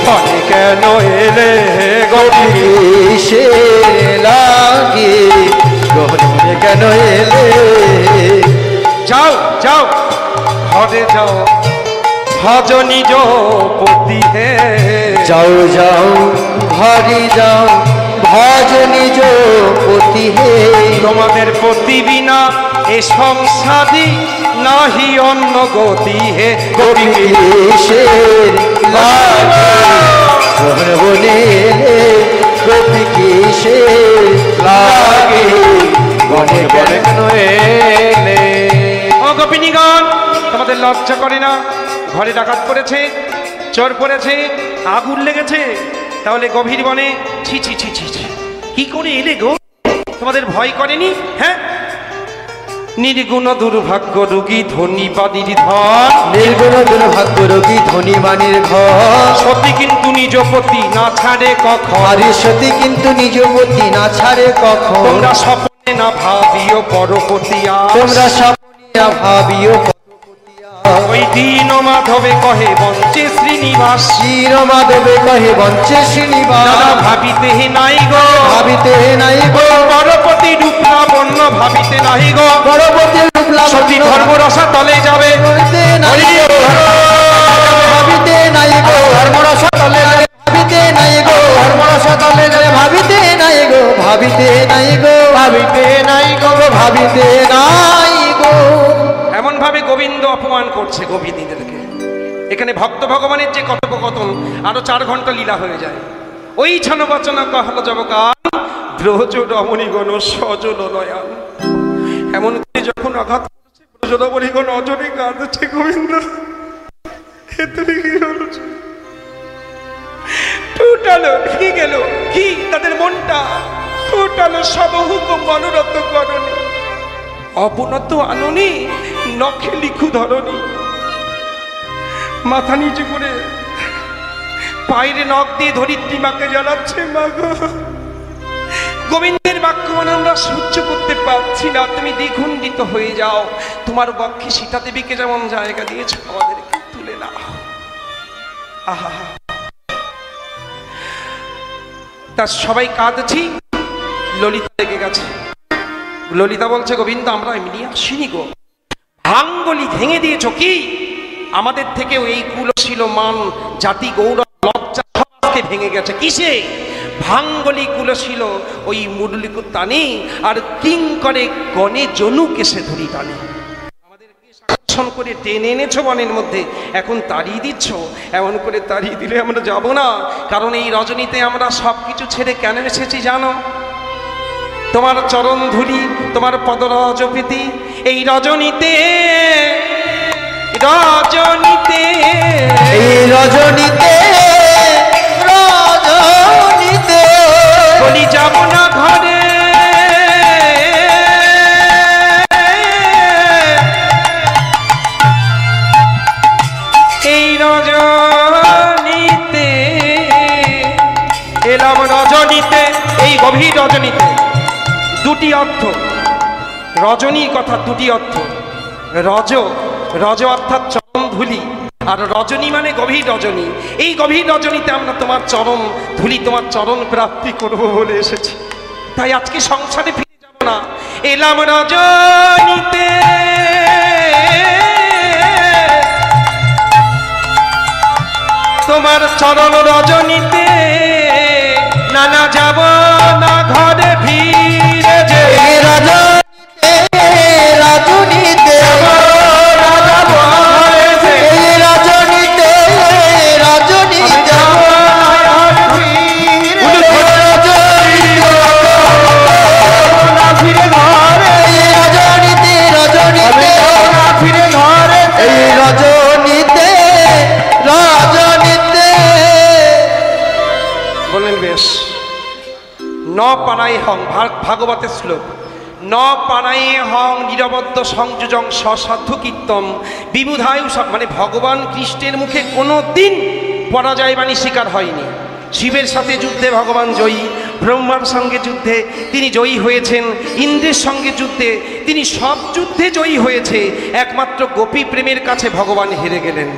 বনে কেন এলে গোপী কিসে লাগি গহন বনে কেন এলে যাও যাও ঘরে যাও ভজ নিজ পতি হে যাও যাও ঘরে যাও ভজ নিজ পতি হে তোমাদের পতি বিনা এ সংসারে নাহি অন্য গতি হে গোপী কিসের লাগে গহন বনে গোপী কিসের লাগে বনে কেন এলে ও গোপিনীগণ তোমাদের লজ্জা করে না ঘরে ডাকাত করেছে চোর পড়েছে আগুন লেগেছে তাহলে গভীর বনে ছি ছি ছি ছি ছি কি করে এলে গো? তোমাদের ভয় করেনি? হ্যাঁ, নির্গুণ দুর্ভাগ্য রোগী ধনী বা নির্ধন, নির্গুণ দুর্ভাগ্য রোগী ধনী মানির ঘর, সতী কিন্তু নিজ পতি না ছাড়ে কখন, আরে সতী কিন্তু নিজ পতি না ছাড়ে কখন, তোমরা স্বপ্নে না ভাবিও পরপতিয়া, তোমরা স্বপ্নে না ভাবিও ওই দীন মাধবে কহে বঞ্চে শ্রীনিবাস, চির মাধবে কহে বঞ্চে শ্রীনিবাস, দাদা ভাবিতে নাই গো, ভাবিতে নাই গো, পরপতি রূপ লাবণ্য ভাবিতে নাই গো, পরবর্তী রূপ সতী লাবণ্য ধর্মরসা তলে যাবে, ভাবিতে নাই গো, ভাবিতে নাই গো, ধর্মরসা তলে যাবে, ভাবিতে নাই গো, ধর্মরসা তলে যাবে, ভাবিতে নাই গো, ভাবিতে নাই গো, ভাবিতে নাই গো, ভাবিতে নাই গো। এমন ভাবে গোবিন্দ অপমান করছে গোপিনীদেরকে। এখানে ভক্ত ভগবানের যে কথোপকথন আরো 4 ঘন্টা লীলা হয়ে যায়। ওই ছান বচনা কহল জবকান ব্রজ রমণীগণ সজল নয়ান, এমন করে যখন আঘাত করছে ব্রজ রমণীগণ অজরে কাঁদছে, গোবিন্দ এ তুমি কি হচ্ছে? টুটালো, ভেঙে গেল কি তাদের মনটা, টুটালো সব হুকুম মনোরথ করণী, অপনত আননি নখে লিখু ধরনি, মাথা নিচু করে পায়ের নখ দিয়ে ধরিত্রী মাকে জানাচ্ছে, মা গো গোবিন্দের বাক্য মানে আমরা সহ্য করতে পারছি না, তুমি দ্বিগুণিত হয়ে যাও, তোমার বক্ষে সীতা দেবীকে যেমন জায়গা দিয়েছ আমাদেরকে তুলে নাও। আহা, তার সবাই কাঁদছি, ললিতা লেগে গেছে। ললিতা বলছে, গোবিন্দ আমরা এমনি আসিনি গো, ভাঙ্গলি ভেঙে দিয়েছ কি? আমাদের থেকেও এই কুলশীল মান জাতি গৌরব লজ্জা সবকে ভেঙে গেছে। কিসে? ভাঙ্গলি কুলশীল ওই মুরলিকুর টানে, আর কিং করে গণে জনু কেসে ধরি টানে। আমাদেরকে আকর্ষণ করে টেনে এনেছো বনের মধ্যে, এখন তাড়িয়ে দিচ্ছ। এমন করে তাড়িয়ে দিলে আমরা যাব না, কারণ এই রজনীতে আমরা সব কিছু ছেড়ে কেন এসেছি জানো? তোমার চরণ ধুলি, তোমার পদরজ প্রীতি, এই রজনীতে রজনীতে এই রজনীতে রজনীতে বলি যাব না ঘরে, এই রজনীতে এলাম, রজনীতে এই গভীর রজনীতে। দুটি অর্থ রজনী কথা, দুটি অর্থ। রজ, রজ অর্থাৎ চরণ ধুলি, আর রজনী মানে গভীর রজনী। এই গভীর রজনীতে আমরা তোমার চরণ ধুলি, তোমার চরণ প্রাপ্তি করব বলে এসেছি। তাই আজকে সংসারে ফিরে যাব না, এলাম রজনীতে। তোমার চরণ রজনীতে, নানা যাব না ঘরে ভিড়ে, যে রজনীতে রজনীতে ন পানায় হং, ভাগবতের শ্লোক। ন পানায়ে হং নিরবদ্ধ সংযোজং সসাধ্য কীর্তন বিবুধায়ু, মানে ভগবান কৃষ্ণের মুখে কোনো দিন পরাজয় বাণী স্বীকার হয়নি। শিবের সাথে যুদ্ধে ভগবান জয়ী, ব্রহ্মার সঙ্গে যুদ্ধে তিনি জয়ী হয়েছেন, ইন্দ্রের সঙ্গে যুদ্ধে তিনি সব যুদ্ধে জয়ী হয়েছে, একমাত্র গোপী প্রেমের কাছে ভগবান হেরে গেলেন।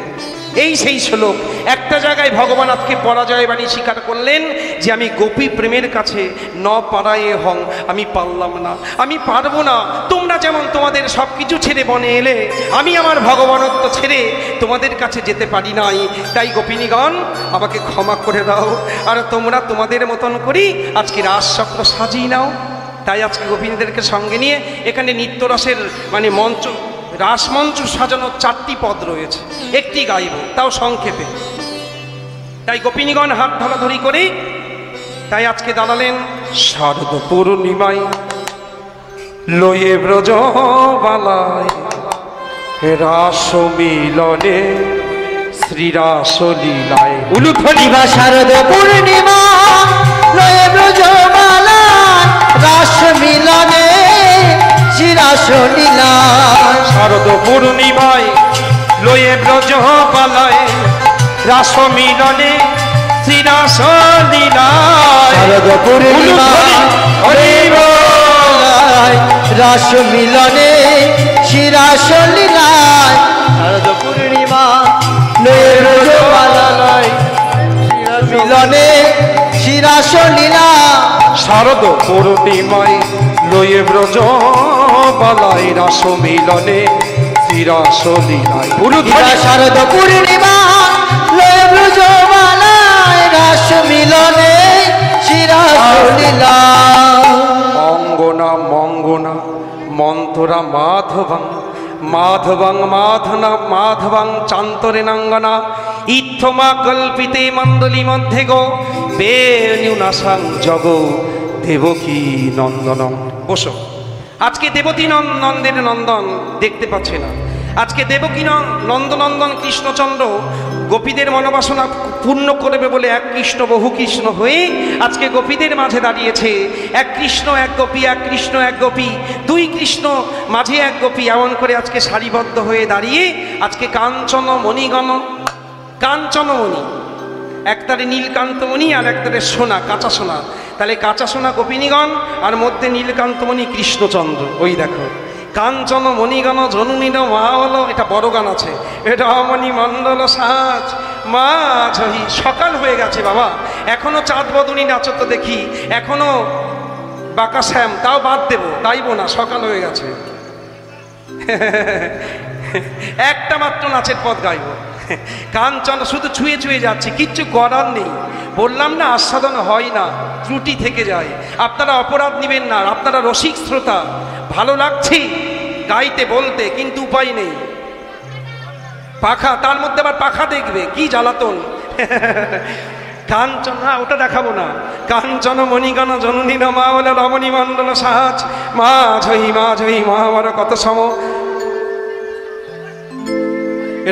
এই সেই শ্লোক। একটা জায়গায় ভগবান আজকে পরাজয় বাণী স্বীকার করলেন যে আমি গোপী প্রেমের কাছে ন পারায়ে হং, আমি পারলাম না, আমি পারবো না। তোমরা যেমন তোমাদের সব কিছু ছেড়ে বনে এলে, আমি আমার ভগবানত্ব ছেড়ে তোমাদের কাছে যেতে পারি নাই। তাই গোপিনীগণ আমাকে ক্ষমা করে দাও, আর তোমরা তোমাদের মতন করি আজকে রাসচক্র সাজিয়ে নাও। তাই আজকে গোপিনীদেরকে সঙ্গে নিয়ে এখানে নিত্যরসের মানে মঞ্চ, রাসমঞ্চ সাজানোর 4টি পদ রয়েছে, একটি গাইব, তাও সংক্ষেপে। তাই গোপিনীগণ হাত ধরাধরি করে তাই আজকে দাঁড়ালেন শারদ পূর্ণিমায়, লয়ে ব্রজবালায় রাস মিলনে শ্রীরাস লীলায়। উলুধ্বনি বা শারদ পূর্ণিমা লয়ে ব্রজমালা রাস মিলনে শিরাস লীলা শারদ পূর্ণিমায় লয়ে ব্রজ পালায় রাস মিলনে শ্রীরাস লীলায় শারদ পূর্ণিমা রাস মিলনে শিরাস লীলায় শারদ পূর্ণিমা লয়ে ব্রজ পালায় মিলনে শিরাস লীলা শারদ পূর্ণিমায় লয়ে ব্রজ পালায় রাস মিলনে শ্রীরাস লীলায় শারদ পূর্ণিমা লয়ে ব্রজ পালায় রাস মিলনে শিরাস লীলা অঙ্গনা মঙ্গনা মন্থরা মাধবাং মাধবাং মাধনা মাধবাং চান্তরেনাঙ্গনা ইত্থমা কল্পিতে মণ্ডলী মধ্যে গো বেণুনাসাং জগ দেবকী নন্দনম। বসো। আজকে দেবতী নন্দের নন্দন দেখতে পাচ্ছে না। আজকে দেবকী নন্দনন্দন কৃষ্ণচন্দ্র গোপীদের মনোবাসনা পূর্ণ করবে বলে এক কৃষ্ণ বহু কৃষ্ণ হয়ে আজকে গোপীদের মাঝে দাঁড়িয়েছে। এক কৃষ্ণ এক গোপী, এক কৃষ্ণ এক গোপী, দুই কৃষ্ণ মাঝে এক গোপী, এমন করে আজকে সারিবদ্ধ হয়ে দাঁড়িয়ে আজকে কাঞ্চন মণিগণ, কাঞ্চনমণি, একতারে নীলকান্তমণি আর একতারে সোনা, কাঁচা সোনা। তাহলে কাঁচা সোনা গোপিনীগণ আর মধ্যে নীলকান্তমণি কৃষ্ণচন্দ্র। ওই দেখো কাঞ্চন মণিগণ জননীর মা হলো, এটা বড় গান আছে, এটা মণি মণ্ডল সাজ মা ঝহি। সকাল হয়ে গেছে বাবা, এখনো চাঁদ বদনী নাচো তো দেখি, এখনো বাঁকা শ্যাম, তাও বাদ দেবো, তাইবো না, সকাল হয়ে গেছে। একটা মাত্র নাচের পথ গাইব, কাঞ্চন শুধু ছুঁয়ে ছুঁয়ে যাচ্ছে, কিচ্ছু করার নেই। বললাম না আস্বাদন হয় না, ত্রুটি থেকে যায়। আপনারা অপরাধ নেবেন না, আপনারা রসিক শ্রোতা, ভালো লাগছে গাইতে বলতে, কিন্তু উপায় নেই। পাখা, তার মধ্যে আবার পাখা দেখবে, কি জ্বালাতন। কাঞ্চন, না ওটা দেখাবো না। কাঞ্চন মণিগণ জননী মা বলে রমণী মণ্ডল সাজ মা ঝই মা ঝই মহাবার কত সম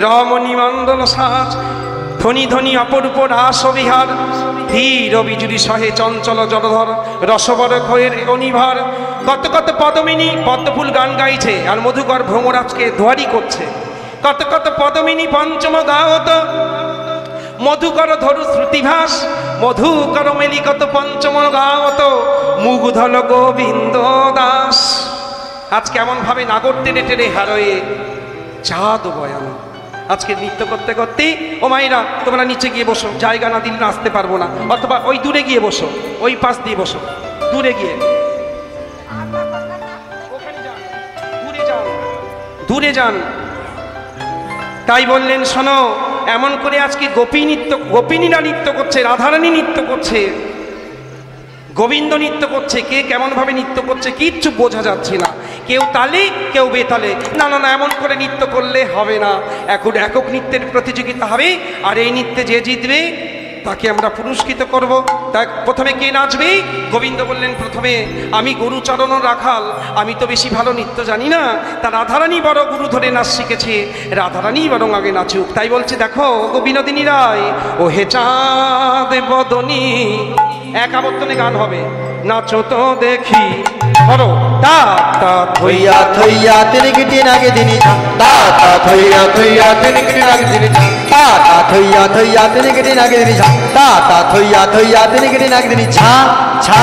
রমণী মণ্ডল সাজ ধনী ধনী অপরূপ রাস বিহার ধীর বিজুরি সহে চঞ্চল জলধর রসবর খয়ের অনিভার। কত কত পদমিনী পদ্মফুল গান গাইছে আর মধুকর ভ্রমরাজকে ধোয়ারি করছে। কত কত পদমিনী পঞ্চম গাওত মধুকর ধরু শ্রুতিভাস মধুকর মেলি কত পঞ্চম গাওত মুগ্ধল গোবিন্দ দাস। আজকে এমন ভাবে নাগর টেনে টেনে হারয়ে চাঁদ বয়ান। আজকে নৃত্য করতে করতে, ও মাইরা তোমরা নিচে গিয়ে বসো, জায়গা না দিলে আসতে পারবো না, অথবা ওই দূরে গিয়ে বসো, ওই পাশ দিয়ে বসো, দূরে গিয়ে, দূরে যান, দূরে যান। তাই বললেন শোনো, এমন করে আজকে গোপিনীরা নৃত্য করছে, রাধারানী নৃত্য করছে, গোবিন্দ নৃত্য করছে। কে কেমন ভাবে নৃত্য করছে কিচ্ছু বোঝা যাচ্ছে না, কেউ তালে কেউ বেতালে। না না না, এমন করে নৃত্য করলে হবে না। এখন একক নৃত্যের প্রতিযোগিতা হবে, আর এই নৃত্যে যে জিতবে তাকে আমরা পুরস্কৃত করব। তা প্রথমে কে নাচবে? গোবিন্দ বললেন প্রথমে আমি গুরুচরণ রাখাল, আমি তো বেশি ভালো নৃত্য জানি না, তা রাধারানী বড় গুরু ধরে নাচ শিখেছে, রাধারানী বরং আগে নাচুক। তাই বলছে দেখো গো বিনোদিনী রায়, ও হে চাঁদ বদনী, এক আবর্তনে গান হবে, নাচো তো দেখি করো তা তা থইয়া থইয়া তিনগিটি নাগে দিনি তা তা থইয়া থইয়া তিনগিটি নাগে দিনি তা তা থইয়া থইয়া তিনগিটি নাগে দিনি তা তা থইয়া থইয়া তিনগিটি নাগে দিনি ছা ছা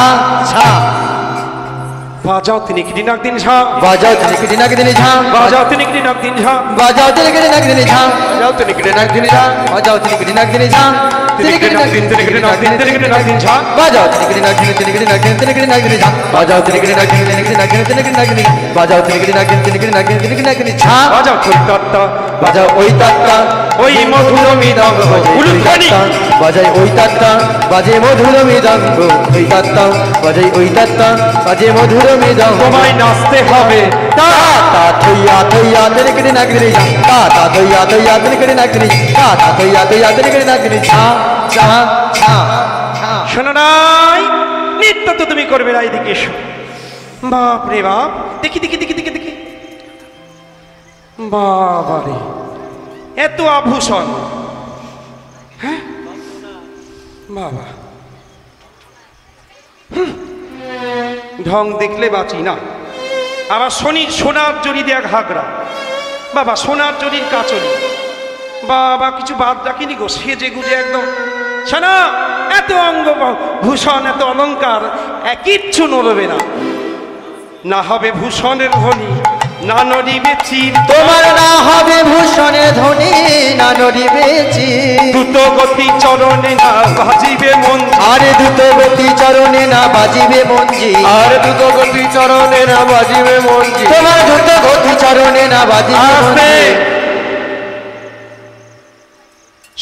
ছা। বাজাও তিনগিটি নাগ দিন ঝা, বাজাও তিনগিটি নাগে দিনি ঝা, বাজাও তিনগিটি নাগ দিন ঝা, বাজাও তিনগিটি নাগে দিনি ঝা, যাও তিনগিটি নাগ দিনি ঝা, বাজাও তিনগিটি নাগে দিনি ঝা, তিনগিটি নাগ দিন, তিনগিটি নাগ দিন, তিনগিটি নাগ দিন ঝা, বাজাও তিনগিটি নাগে দিনি, তিনগিটি নাগে দিনি, তিনগিটি নাগে দিনি ঝা, বাজাও তিনগিটি নাগে দিনি, তিনগিটি নাগে দিনি, তিনগিটি নাগে দিনি, বাজাও তিনগিটি নাগে দিনি, তিনগিটি নাগে দিনি, তিনগিটি নাগে দিনি ঝা, বাজাও থুত্তা, বাজাও ওই তাত্তা ওই মধুর মৃদঙ্গ, উলুধ্বনি বাজাই ওই তাত্তা বাজে মধুর মৃদঙ্গ, ওই তাত্তা বাজাই ওই তাত্তা বাজে মধুর মৃদঙ্গ। তোমায় নাচতে হবে তা তা থইয়া থইয়া তিনগিটি নাগে দিনি ঝা, তা তা থইয়া থইয়া তিনগিটি নাগে দিনি, তা তা থইয়া থইয়া তিনগিটি নাগে দিনি ছা ছা ছা ছা। শোনো নাই, নৃত্য তো তুমি করবে না, এদিকে এসো। বাপ রে বাপ, দেখি দেখি দেখি দেখি দেখি, বাবা রে এত আভূষণ, হ্যাঁ বাবা, ঢং দেখলে বাঁচি না। আবার শনির সোনার জড়ি দেয়া ঘাগরা, বাবা সোনার জড়ির কাচলি, বাবা কিছু বাদ রাখিনি গো, সেজে গুজে একদম শোনা, এত অঙ্গ ভূষণ এত অলঙ্কার কিচ্ছু নড়বে না। না হবে ভূষণের ধ্বনি, না নড়িবে চির, তোমার না হবে ভূষণের ধ্বনি, না নড়িবে চির। দ্রুত গতি চরণে না বাজিবে মন, আরে দ্রুত গতি চরণে না বাজিবে মঞ্জি, আর দ্রুত গতি চরণে না বাজিবে মঞ্জি। তোমার দ্রুত গতি চরণে না বাজিবে আস্তে। মঞ্জি।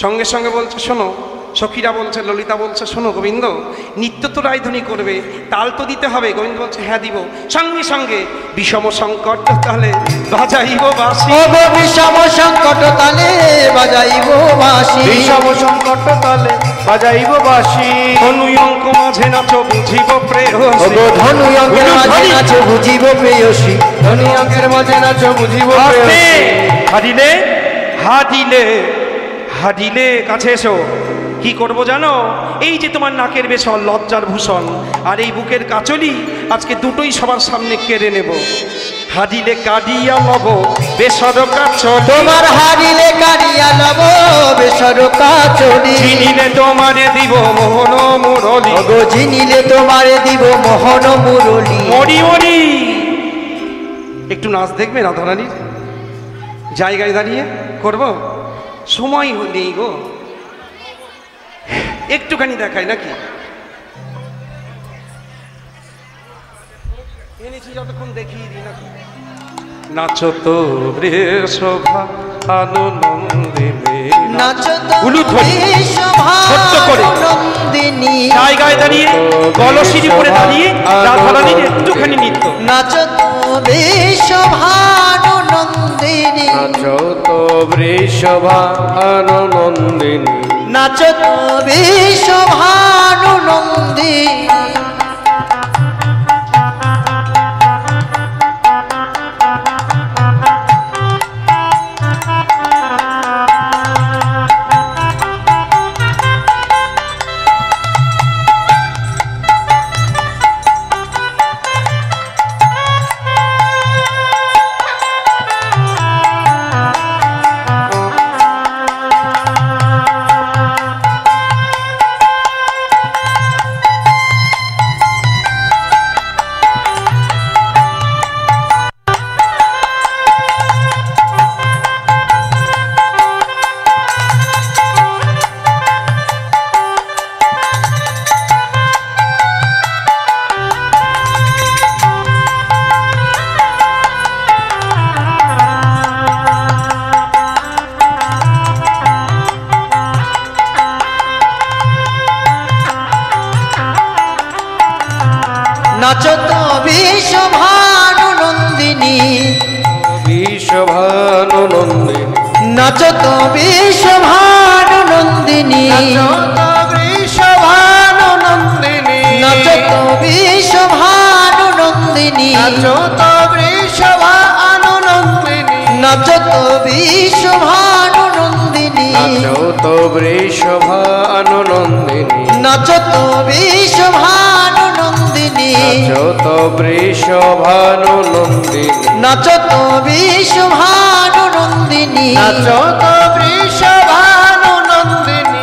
সঙ্গে সঙ্গে বলছে শোনো, সখীরা বলছে, ললিতা বলছে শোনো গোবিন্দ, নিত্য তো রায়ধ্বনি করবে, তাল তো দিতে হবে। গোবিন্দ বলছে হ্যাঁ দিব। সঙ্গে সঙ্গে বিষম সংকট তালে বাজাইব বাঁশি, ও গো বিষম সংকট তালে বাজাইব বাঁশি, বিষম সংকট তালে বাজাইব বাঁশি। ধনু অঙ্ক মাঝে নাচো বুঝিব ও প্রেয়সী, গো ধনু অঙ্কের মাঝে নাচো বুঝিব প্রেয়সী, ধনী অঙ্কের মাঝে নাচো বুঝিব আস্তে। প্রেয়সী। হারিলে হারিলে হারিলে কাছে এসো। কি করব জানো, এই যে তোমার নাকের বেশন লজ্জার ভূষণ আর এই বুকের কাচলি, আজকে দুটোই সবার সামনে কেড়ে নেব। হারিলে কাটিয়া লব বেসর কাচলি, তোমার হারিলে কারিয়া লব বেসর কাচলি, চিনিলে তোমারে দিব মোহন মুরলি, ও গো চিনিলে তোমারে দিব মোহন মুরলি। মরি মরি। একটু নাচ দেখবে রাধারানীর, জায়গায় দাঁড়িয়ে করব, সময় নেই গো, একটুখানি দেখাই নাকি? এনেছি যতক্ষণ দেখিয়ে দিই নাকি? নাচো তো বৃষভা আনন্দিনী, নাচো তো উলুধ্বনি, বৃষভা ছোট্ট করে। নন্দিনী, জায়গায় দাঁড়িয়ে কলসির উপরে দাঁড়িয়ে রাধারানীর একটুখানি নৃত্য। নাচো তো বৃষভা নন্দিনী, নাচো তো বৃষভানুনন্দিনী, নাচো তো বৃষভা নন্দিনী। নাচো তো বৃষভানু নন্দিনী, বৃষভানুনন্দিনী, নাচো তো বৃষভানু নন্দিনী, নাচো তো বৃষভানুনন্দিনী, নাচো তো বৃষভানু নন্দিনী, নাচো তো বৃষভানুনন্দিনী, নাচো তো বৃষভানু নন্দিনী, নাচো তো বৃষভানুনন্দিনী, নাচো তো বৃষভানুনন্দিনী, নাচো তো বৃষভানুনন্দিনী, নাচো তো বৃষভানুনন্দিনী।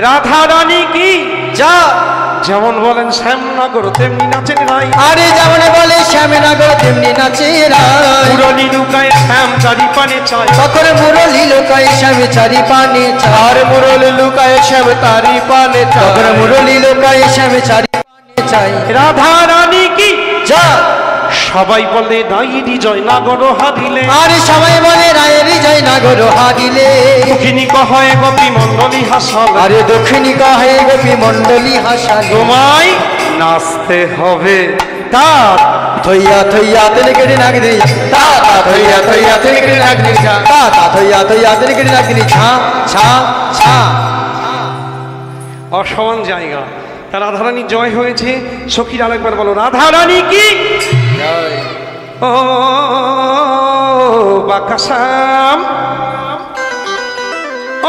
রাধা রানী কি যা যেমন বলেন শ্যামনগর তেমনি নাচেন রাই। আরে যেমন বলে শ্যামনগর তেমনি নাচে রাই। মুরলী লুকায় শ্যাম চারি পানে চায়, তখন মুরলী লুকায় শ্যাম চারি পানে চায়। আর মুরলী লুকায় শ্যাম তারি পানে তখন মুরলী লুকায় শ্যাম চারি পানে চায়। রাধা রানী কি যা সবাই বলে রাইরি জয় নাগর হারিলে। আরে সবাই বলে রায়ের জয় নাগর হারিলে। দুঃখিনী কহয় গোপী মণ্ডলী হাসাল, আরে দক্ষিণী কহে গোপী মণ্ডলী হাসাল। তোমায় নাচতে হবে তার থইয়া থইয়া তেল কেটে নাগিনি তা তা থইয়া থইয়া তেল কেটে নাগিনি তা তা থইয়া থইয়া তেল কেটে নাগিনি ছা ছা ছা। অসমান জায়গা। তা রাধারানী জয় হয়েছে। সখীর আরেকবার বলো রাধারানী কি ও বাকাশাম,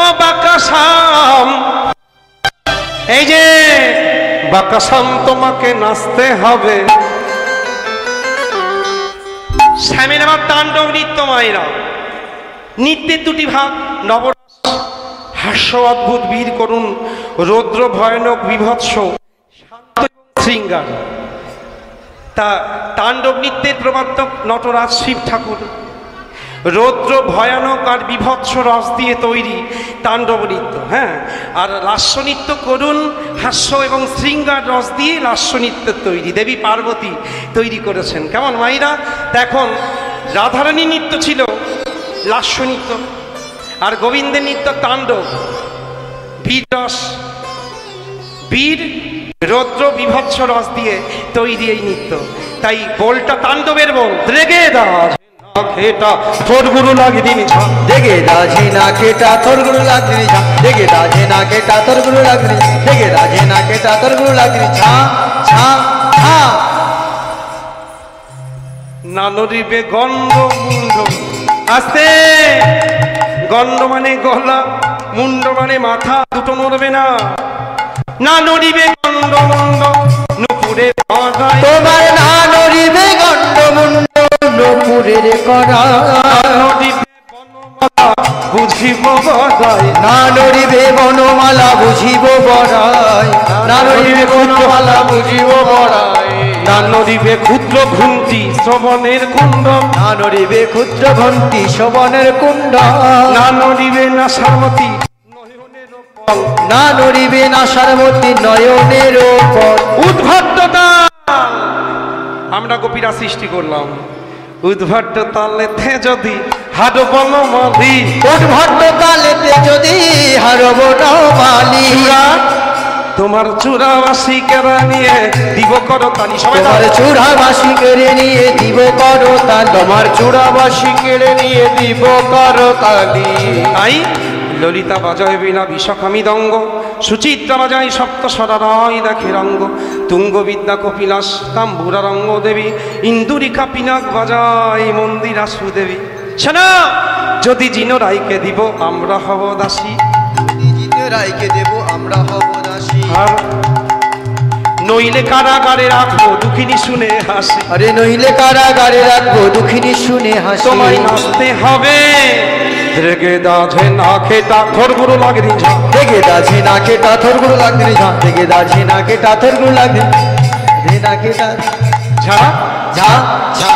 ও বাকাশাম, এই যে বাকাশাম তোমাকে নাচতে হবে। শ্যামের আবার তাণ্ডব নৃত্য মায়েরা। নৃত্যের দুটি ভাগ, নবরস হাস্য অদ্ভুত বীর করুন, রৌদ্র ভয়ানক বিভৎস, শান্ত শৃঙ্গার। তা তাণ্ডব নৃত্যের প্রবর্তক নটরাজ শিব ঠাকুর। রৌদ্র ভয়ানক আর বিভৎস রস দিয়ে তৈরি তাণ্ডব নৃত্য। হ্যাঁ, আর লাস্য নৃত্য করুন হাস্য এবং শৃঙ্গার রস দিয়ে লাস্য নৃত্য তৈরি দেবী পার্বতী তৈরি করেছেন। কেমন মাইরা? এখন রাধারানী নৃত্য ছিল লাস্য নৃত্য, আর গোবিন্দের নৃত্য তাণ্ডব বীর রস, বীর রৌদ্র বিভৎস রস দিয়ে তৈরি এই নৃত্য। তাই বোলটা তাণ্ডবের বোল। রেগে দাস খেটা তোর গুরু লাগিদিনি ছা, দেগে দাঝে না কেটা তোর গুরু লাগনি ছা, দেগে দাঝে না কেটা তোর গুরু লাগনি, দেগে দাঝে না কেটা তোর গুরু লাগনি ছা ছা ছা। না নড়িবে গণ্ড মুন্ড। আস্তে। গণ্ড মানে গলা, মুন্ড মানে মাথা, দুটো নড়বে না। না নড়িবে গণ্ড মুন্ড নুপুরে গড়ায়। তোমার না নড়িবে গণ্ড মুন্ড নুপুরের কড়ায়। নড়িবে বনমালা বুঝিব বড়াই। না নড়িবে বনমালা বুঝিব বড়াই। না নড়িবে বনমালা বুঝিব বড়াই। না নড়িবে ক্ষুদ্র ঘুমটি শ্রবণের কুণ্ড। না নড়িবে ক্ষুদ্র ঘন্টি শোভনের কুণ্ড। না নড়িবে না সারমতি নয়নের পল। না নড়িবে না সারবতী নয়নের ওপর। উদ্ভট্ট তাল আমরা গোপীরা সৃষ্টি করলাম। উদ্ভট্ট তালেতে যদি হাড় বনমালী। উদ্ভট্ট তালেতে যদি হারব মালি। তোমার চূড়াবাসী কেরা নিয়ে দিব করতালি। সবাই তোমার চূড়াবাসী কেড়ে নিয়ে দিব করতালি। তোমার চূড়াবাসী কেড়ে নিয়ে দিব করতালি। তাই ললিতা বাজায় বিনা বিষকামী দঙ্গ, সুচিত্রা বাজায় সপ্তস্বরা রায় দেখে রঙ্গ। তুঙ্গবিদ্যা কপিলাস তাম্বুরা রঙ্গ দেবী, ইন্দুরিকা পিনাক বাজায় মন্দিরা সুদেবী। শোনা, যদি জিনো রায়কে দিব আমরা হব দাসী। জিতে রায়কে দেব আমরা হব দাসী। আর নইলে কারাগারে রাখবো দুঃখিনী শুনে হাসি। আরে নইলে কারাগারে রাখবো দুঃখিনী শুনে হাসি। তোমায় নাচতে হবে রেগে দাঝে না খেটা থর গুরু লাগনি ঝা। দেগে দাঝে না কেটা থর গুরু লাগনি ঝা, দেগে দাঝে না কেটা থর গুরু লাগনি দে না কেটা ঝা ঝা ঝা।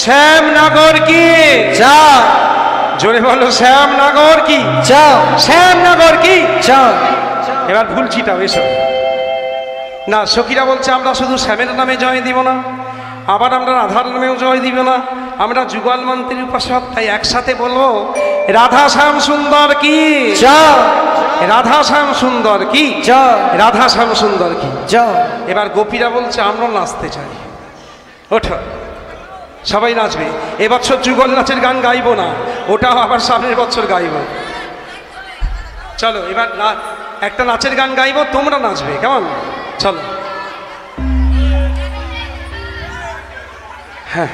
শ্যামনগর কি? যাও জোরে বলো, শ্যামনগর কি? যাও শ্যামনগর কি? যাও। এবার ভুল চিটাও এসব না। সখীরা বলছে আমরা শুধু শ্যামের নামে জয় দিব না, আবার আমরা রাধার নামেও জয় দিব না, আমরা যুগল মন্ত্রের উপাসক, তাই একসাথে বলবো রাধা শ্যাম সুন্দর কি? যাও রাধা শ্যাম সুন্দর কি? যাও রাধা শ্যাম সুন্দর কি? যাও। এবার গোপীরা বলছে আমরা নাচতে চাই। ওঠো, সবাই নাচবে। এবছর যুগল নাচের গান গাইবো না, ওটাও আবার সামনের বছর গাইবো। চলো এবার একটা নাচের গান গাইবো, তোমরা নাচবে, কেমন? চলো। হ্যাঁ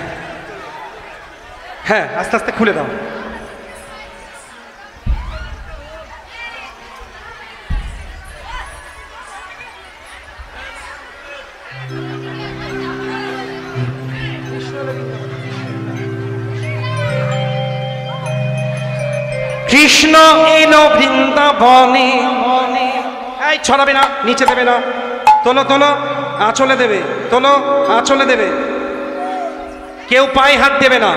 হ্যাঁ, আস্তে আস্তে খুলে দাও। কৃষ্ণ এলো বৃন্দাবনে। এই ছড়াবে না, নিচে দেবে না, তোলো তোলো, আঁচলে দেবে, তোলো আঁচলে দেবে, কেউ পায়ে হাত দেবে না।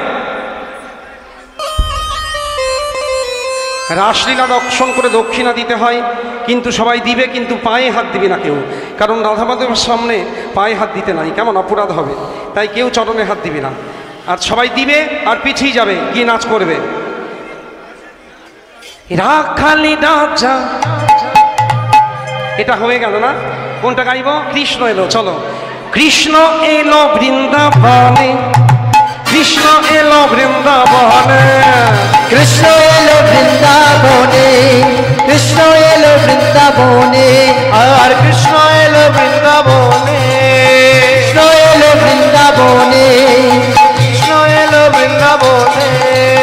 রাসলীলা দর্শন করে দক্ষিণা দিতে হয়, কিন্তু সবাই দিবে, কিন্তু পায়ে হাত দিবে না কেউ, কারণ রাধা মাধবের সামনে পায়ে হাত দিতে নাই, কেমন অপরাধ হবে, তাই কেউ চরণে হাত দিবে না। আর সবাই দিবে আর পিছিয়ে যাবে, গিয়ে নাচ করবে। রাখালি রাজা, এটা হয়ে গেল না? কোনটা গাইব? কৃষ্ণ এলো। চলো, কৃষ্ণ এলো বৃন্দাবনে, কৃষ্ণ এলো বৃন্দাবনে, কৃষ্ণ এলো বৃন্দাবনে, কৃষ্ণ এলো বৃন্দাবনে, আর কৃষ্ণ এলো বৃন্দাবনে, কৃষ্ণ এলো বৃন্দাবনে, কৃষ্ণ এলো বৃন্দাবনে।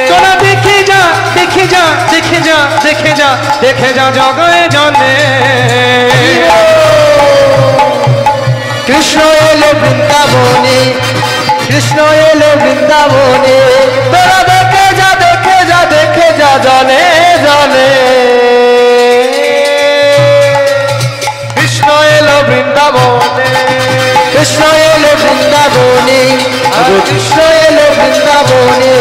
তোরা দেখে যা, দেখে যা, দেখে যা, দেখে যা, দেখে যা জগয়ে জনে। কৃষ্ণ এলো বৃন্দাবনে, কৃষ্ণ এলো বৃন্দাবনে, তোরা দেখে যা, দেখে যা, দেখে যা জলে জলে। কৃষ্ণ এলো বৃন্দাবনে, কৃষ্ণ এলো বৃন্দাবনে, কৃষ্ণ এলো বৃন্দাবনে।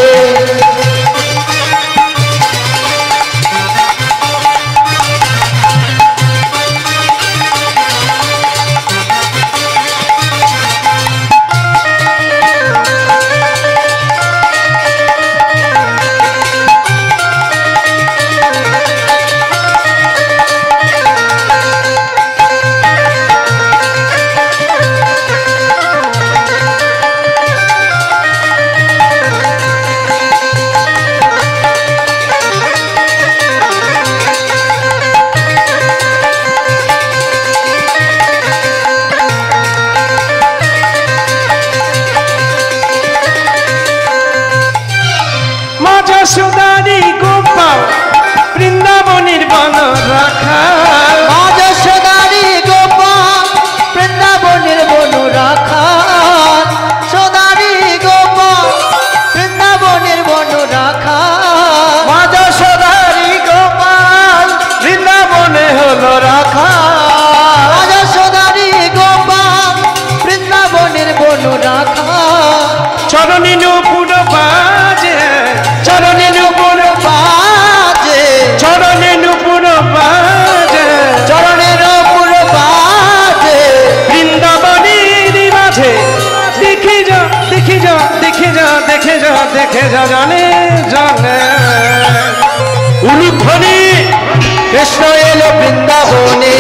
যশোদারি গোপাল বৃন্দাবনের বন রাখাল, মা যশোদারি গোপাল বৃন্দাবনের বন রাখাল, সোদারি গোপাল বৃন্দাবনের বন রাখাল, মা যশোদারি গোপাল বৃন্দাবনে হলো রাখাল। মা যশোদারি গোপাল বৃন্দাবনের বন রাখাল, চরণে নূপুর বাজে, চরণে নূপুর বাজে, চরণে নূপুর বাজে, চরণের উপর বাজে, বৃন্দাবনের মাঝে। দেখে যা, দেখে যা, দেখে যা, দেখে যা, দেখে যা জানে জানে। উলুধ্বনি কৃষ্ণ এলো বৃন্দাবনে,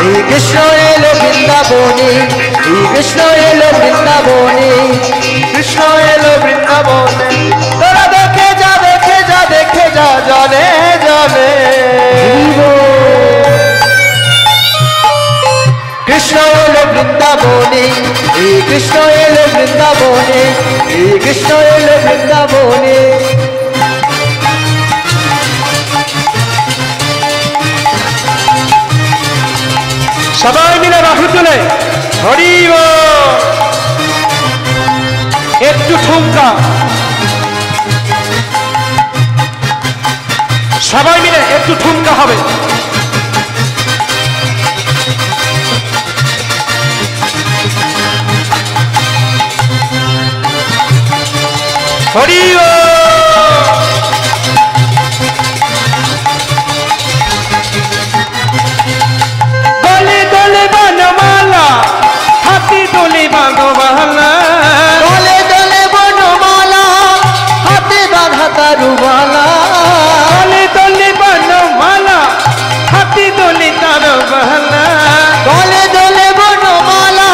এই কৃষ্ণ এলো বৃন্দাবনে, এই কৃষ্ণ এলো বৃন্দাবনে, কৃষ্ণ এলো বৃন্দাবনে, তোরা দেখে যা, দেখে যা, দেখে যা জলে জলে। কৃষ্ণ এলো বৃন্দাবনে, এই কৃষ্ণ এলো বৃন্দাবনে, এই কৃষ্ণ এলো বৃন্দাবনে। সবাই মিলে বাহু তুলে হরি বল। একটু ঠুমকা, সবাই মিলে একটু ঠুমকা হবে। হরি দলে দলে বনমালা হাতি দলে বাঁধবালা দলে দলে বনমালা হাতে বাঁধা তারুবালা দলে দলে বনমালা হাতি দলে তারবালা দলে দলে বনমালা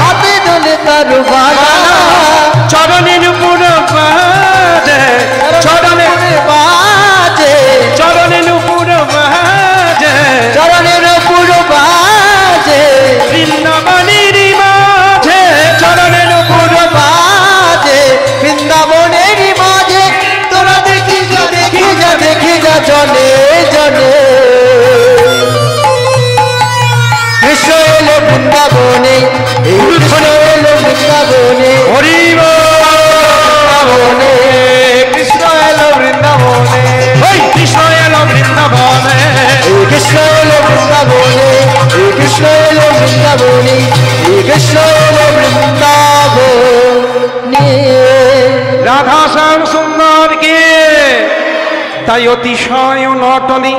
হাতে দলে তারুবালা চরণের উপর বাজে চরণের বাজে চরণের উপর বাজে চরণের উপর বাজে বৃন্দাবনের মাঝে চরণের উপর বাজে বৃন্দাবনের মাঝে তোরা দেখি যা দেখি যা দেখি যা জনে জনে কৃষ্ণ এলো বৃন্দাবনে এই কৃষ্ণ এলো বৃন্দাবনে হরি বৃন্দাবনে কৃষ্ণ এলো বৃন্দাবনে ওই কৃষ্ণ এলো বৃন্দাবনে এই কৃষ্ণ এলো বৃন্দাবনে এই কৃষ্ণ এলো বৃন্দাবনে এই কৃষ্ণ এলো বৃন্দাবনে রাধা শ্যাম সুন্দর কে তাই অতিশয় নটনী